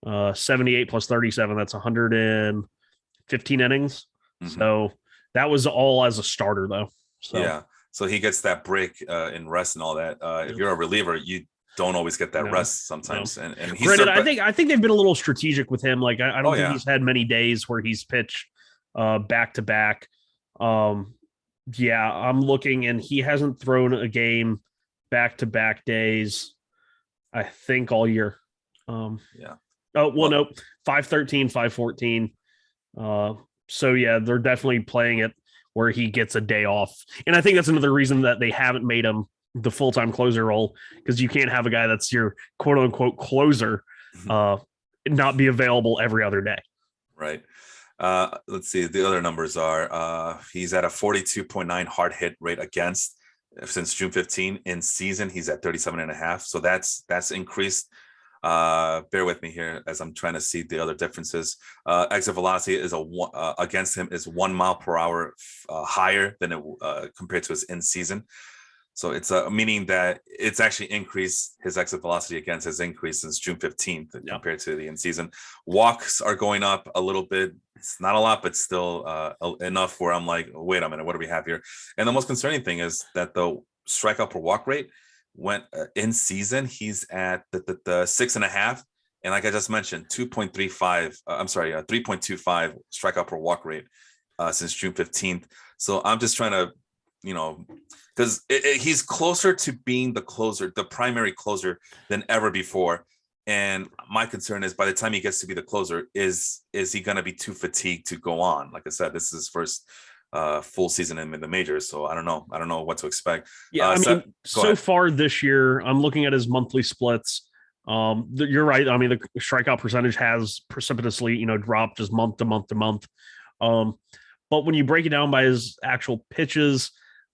Speaker 2: 78 plus 37. That's 115 innings. Mm-hmm. So that was all as a starter, though. So.
Speaker 1: Yeah. So he gets that break in rest and all that. If you're a reliever, you don't always get that rest sometimes. No. And he's
Speaker 2: granted, I think they've been a little strategic with him. Like I don't think he's had many days where he's pitched back to back. I'm looking, and he hasn't thrown a game back to back days, I think, all year. Oh well, no, 513, 514. So yeah, they're definitely playing it where he gets a day off. And I think that's another reason that they haven't made him the full-time closer role, because you can't have a guy that's your quote-unquote closer not be available every other day.
Speaker 1: Right. Let's see. The other numbers are he's at a 42.9 hard hit rate against since June 15. In season, he's at 37.5. So that's increased. Bear with me here as I'm trying to see the other differences. Exit velocity is against him is 1 mile per hour higher than it compared to his in season. So it's meaning that it's actually increased. His exit velocity against has increased since June 15th compared to the in season. Walks are going up a little bit. It's not a lot, but still enough where I'm like, wait a minute, what do we have here? And the most concerning thing is that the strikeout per walk rate went in season. He's at the 6.5, and like I just mentioned, 3.25 strikeout per walk rate since June 15th. So I'm just trying to, because he's closer to being the closer, the primary closer, than ever before. And my concern is by the time he gets to be the closer, is he going to be too fatigued to go on? Like I said, this is his first full season in the majors, so I don't know what to expect.
Speaker 2: So far this year, I'm looking at his monthly splits. You're right. I mean, the strikeout percentage has precipitously, dropped just month to month to month. But when you break it down by his actual pitches,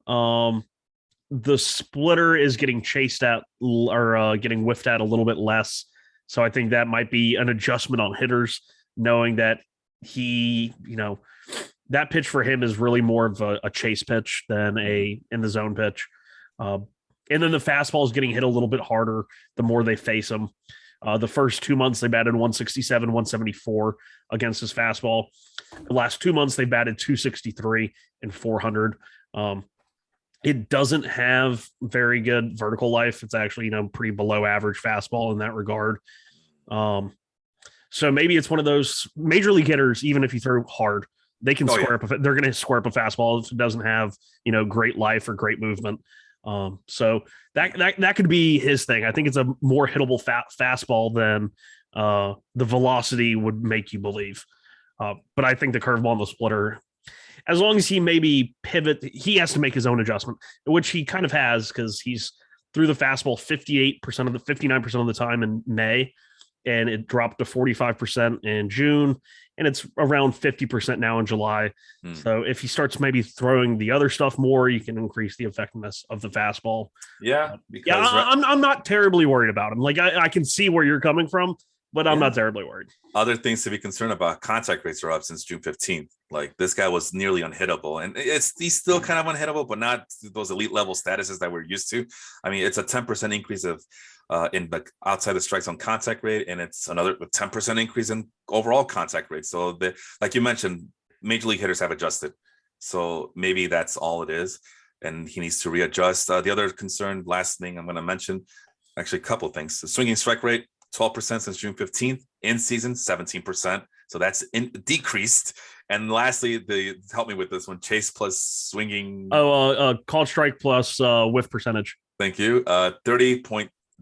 Speaker 2: the splitter is getting chased at or getting whiffed at a little bit less. So I think that might be an adjustment on hitters, knowing that he, that pitch for him is really more of a chase pitch than a in the zone pitch. And then the fastball is getting hit a little bit harder the more they face him. The first 2 months, they batted 167, 174 against his fastball. The last 2 months, they batted 263 and 400. It doesn't have very good vertical life. It's actually, pretty below average fastball in that regard. So maybe it's one of those major league hitters, even if you throw hard, they can square up. They're going to square up a fastball if it doesn't have, great life or great movement. So that could be his thing. I think it's a more hittable fastball than the velocity would make you believe. But I think the curveball and the splitter, as long as he maybe pivot, he has to make his own adjustment, which he kind of has because he's threw the fastball 59% of the time in May, and it dropped to 45% in June, and it's around 50% now in July. So if he starts maybe throwing the other stuff more, you can increase the effectiveness of the fastball.
Speaker 1: Yeah,
Speaker 2: I'm not terribly worried about him. Like I can see where you're coming from, but I'm not terribly worried.
Speaker 1: Other things to be concerned about: contact rates are up since June 15th. Like this guy was nearly unhittable, and he's still kind of unhittable, but not those elite level statuses that we're used to. I mean, it's a 10% increase of in the outside the strike zone contact rate, and it's another 10% increase in overall contact rate. So like you mentioned, major league hitters have adjusted. So maybe that's all it is, and he needs to readjust. The other concern, last thing I'm going to mention, actually a couple of things: the swinging strike rate 12% since June 15th, in season 17%. So that's decreased. And lastly, help me with this one: chase plus swinging.
Speaker 2: Called strike plus whiff percentage.
Speaker 1: Thank you.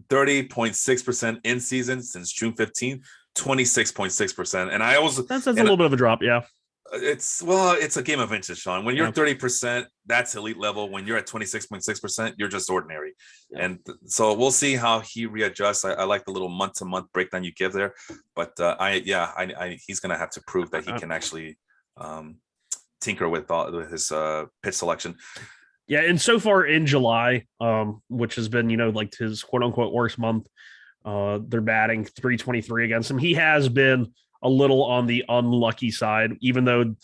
Speaker 1: 30.6% in season since June 15th, 26.6%. And
Speaker 2: that's a little bit of a drop. Yeah.
Speaker 1: It's a game of inches, Sean. When you're 30%, that's elite level. When you're at 26.6%, you're just ordinary. Yeah. And so we'll see how he readjusts. I like the little month-to-month breakdown you give there, but he's going to have to prove that he can actually tinker with his pitch selection.
Speaker 2: Yeah, and so far in July, which has been like his quote unquote worst month, they're batting .323 against him. He has been a little on the unlucky side, even though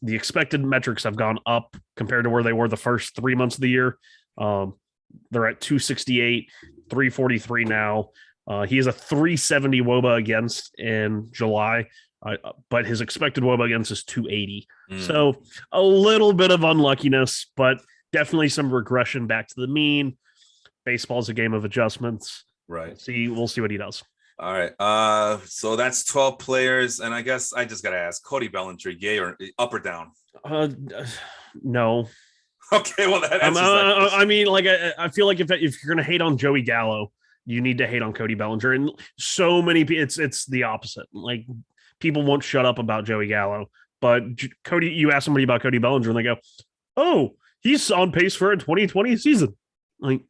Speaker 2: the expected metrics have gone up compared to where they were the first 3 months of the year. They're at 268, 343 now. He has a 370 WOBA against in July, but his expected WOBA against is 280. So a little bit of unluckiness, but definitely some regression back to the mean. Baseball's a game of adjustments.
Speaker 1: Right.
Speaker 2: We'll see what he does.
Speaker 1: All right. So that's 12 players. And I guess I just got to ask: Cody Bellinger, yay or up or down?
Speaker 2: No.
Speaker 1: Okay. Well, that answers that.
Speaker 2: I mean, like, I feel like if you're going to hate on Joey Gallo, you need to hate on Cody Bellinger. And so many, it's the opposite. Like, people won't shut up about Joey Gallo, but Cody, you ask somebody about Cody Bellinger and they go, "Oh, he's on pace for a 2020 season." Like,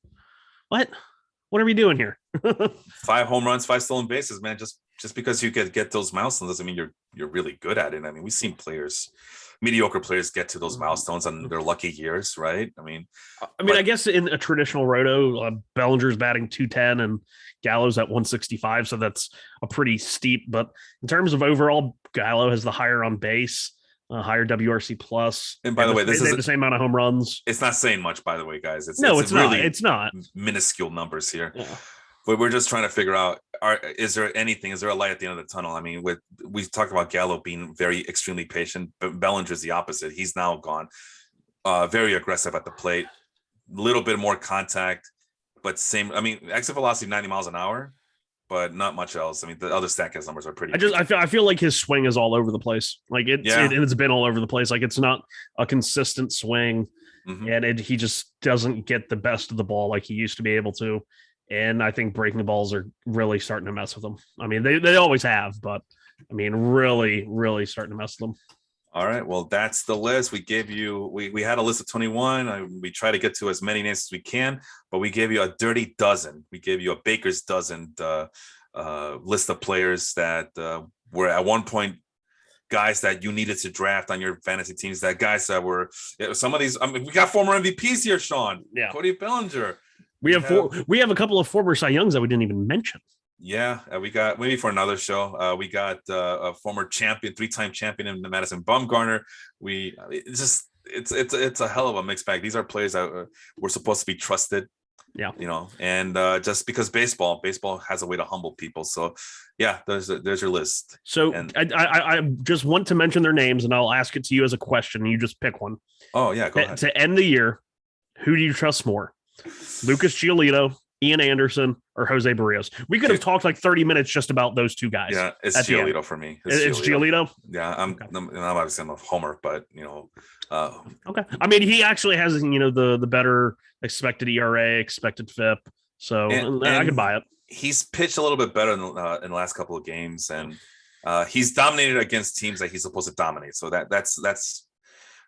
Speaker 2: what are we doing here?
Speaker 1: 5 home runs, 5 stolen bases, man. Just because you get those milestones doesn't mean you're really good at it. I mean, we've seen mediocre players get to those milestones on their lucky years, right? I mean,
Speaker 2: I guess in a traditional roto, Bellinger's batting 210 and Gallo's at 165, so that's a pretty steep. But in terms of overall, Gallo has the higher on base, higher WRC plus.
Speaker 1: And by the way, this is
Speaker 2: the same amount of home runs.
Speaker 1: It's not saying much, by the way, guys. It's
Speaker 2: really, it's not
Speaker 1: minuscule numbers here.
Speaker 2: Yeah.
Speaker 1: But we're just trying to figure out: is there a light at the end of the tunnel? I mean, we talked about Gallo being extremely patient, but Bellinger's the opposite. He's now gone very aggressive at the plate, a little bit more contact, but same. I mean, exit velocity 90 miles an hour, but not much else. I mean, the other Statcast numbers are pretty.
Speaker 2: I feel like his swing is all over the place. Like it's been all over the place. Like it's not a consistent swing, and he just doesn't get the best of the ball like he used to be able to. And I think breaking the balls are really starting to mess with them. I mean, they always have, but I mean, really, really starting to mess with them.
Speaker 1: All right. Well, that's the list. We gave you, we had a list of 21. We try to get to as many names as we can, but we gave you a dirty dozen. We gave you a baker's dozen list of players that were at one point guys that you needed to draft on your fantasy teams, that guys that were some of these. I mean, we got former MVPs here, Sean.
Speaker 2: Yeah.
Speaker 1: Cody Bellinger.
Speaker 2: We have a couple of former Cy Youngs that we didn't even mention.
Speaker 1: Yeah, we got maybe for another show. We got a former champion, 3-time champion in the Madison Bumgarner. It's a hell of a mixed bag. These are players that were supposed to be trusted.
Speaker 2: Yeah,
Speaker 1: and just because baseball has a way to humble people. So yeah, there's your list.
Speaker 2: So I just want to mention their names, and I'll ask it to you as a question. You just pick one.
Speaker 1: Oh yeah, go ahead.
Speaker 2: To end the year, who do you trust more? Lucas Giolito, Ian Anderson, or Jose Barrios? We could have talked like 30 minutes just about those two guys.
Speaker 1: Yeah, it's Giolito for me.
Speaker 2: It's Giolito.
Speaker 1: Yeah, I'm obviously a homer, but
Speaker 2: okay. I mean, he actually has the better expected ERA, expected FIP, so I could buy it.
Speaker 1: He's pitched a little bit better in the last couple of games, and he's dominated against teams that he's supposed to dominate. So that's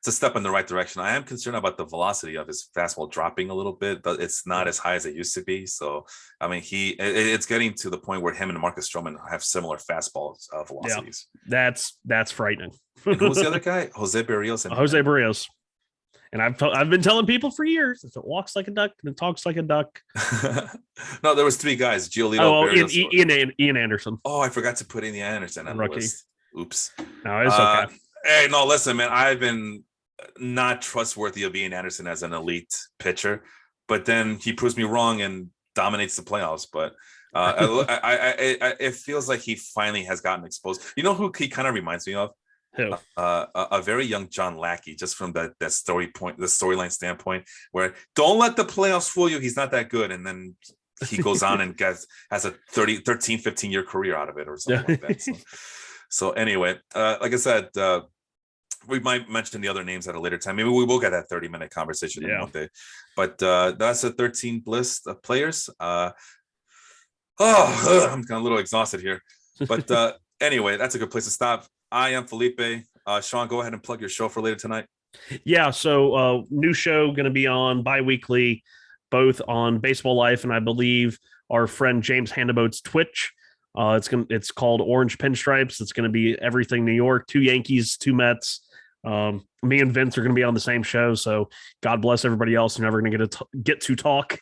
Speaker 1: a step in the right direction. I am concerned about the velocity of his fastball dropping a little bit, but it's not as high as it used to be. So, I mean, it's getting to the point where him and Marcus Strohman have similar fastball velocities.
Speaker 2: Yeah, that's frightening.
Speaker 1: And who's the other guy? Jose Barrios.
Speaker 2: Jose Barrios. And I've been telling people for years, if it walks like a duck and it talks like a duck.
Speaker 1: No, there was 3 guys. Giolito,
Speaker 2: Ian Anderson.
Speaker 1: Oh, I forgot to put in the Anderson on the list. Oops.
Speaker 2: No, it's okay.
Speaker 1: Hey, no, listen, man. I've been not trustworthy of Ian Anderson as an elite pitcher, but then he proves me wrong and dominates the playoffs. But it feels like he finally has gotten exposed. You know who he kind of reminds me of?
Speaker 2: Who?
Speaker 1: A very young John Lackey, just from the storyline standpoint, where don't let the playoffs fool you. He's not that good. And then he goes on and has a 13, 15 year career out of it or something like that. So anyway, like I said, we might mention the other names at a later time. Maybe we will get that 30-minute conversation in one day. But that's a 13 list of players. I'm kind of a little exhausted here. But anyway, that's a good place to stop. I am Felipe. Sean, go ahead and plug your show for later tonight.
Speaker 2: Yeah, so new show going to be on bi-weekly, both on Baseball Life and I believe our friend James Handaboat's Twitch. It's called Orange Pinstripes. It's going to be everything New York, 2 Yankees, 2 Mets. Me and Vince are going to be on the same show, so God bless everybody else who's never going to get to talk.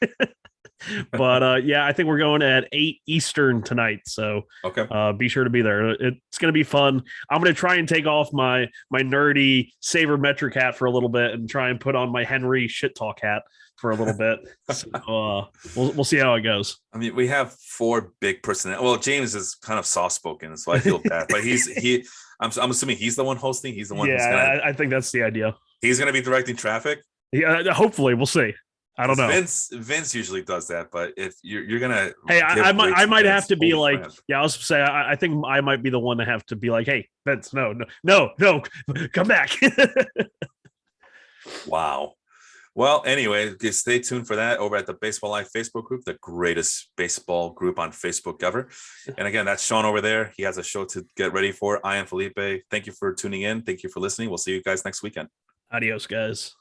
Speaker 2: But yeah, I think we're going at 8 Eastern tonight, so
Speaker 1: okay.
Speaker 2: Be sure to be there. It's going to be fun. I'm going to try and take off my nerdy sabermetric hat for a little bit and try and put on my Henry shit talk hat for a little bit. So, we'll see how it goes.
Speaker 1: I mean, we have 4 big personalities. Well, James is kind of soft spoken, so I feel bad. But I'm assuming he's the one hosting. He's the one.
Speaker 2: Yeah, I think that's the idea.
Speaker 1: He's going to be directing traffic.
Speaker 2: Yeah, hopefully we'll see. I don't know.
Speaker 1: Vince usually does that, but if you're gonna,
Speaker 2: hey, I might have to be like, friend. Yeah, I was say I think I might be the one to have to be like, hey, Vince, no, come back.
Speaker 1: Wow. Well, anyway, stay tuned for that over at the Baseball Life Facebook group, the greatest baseball group on Facebook ever. And again, that's Sean over there. He has a show to get ready for. I am Felipe. Thank you for tuning in. Thank you for listening. We'll see you guys next weekend.
Speaker 2: Adios, guys.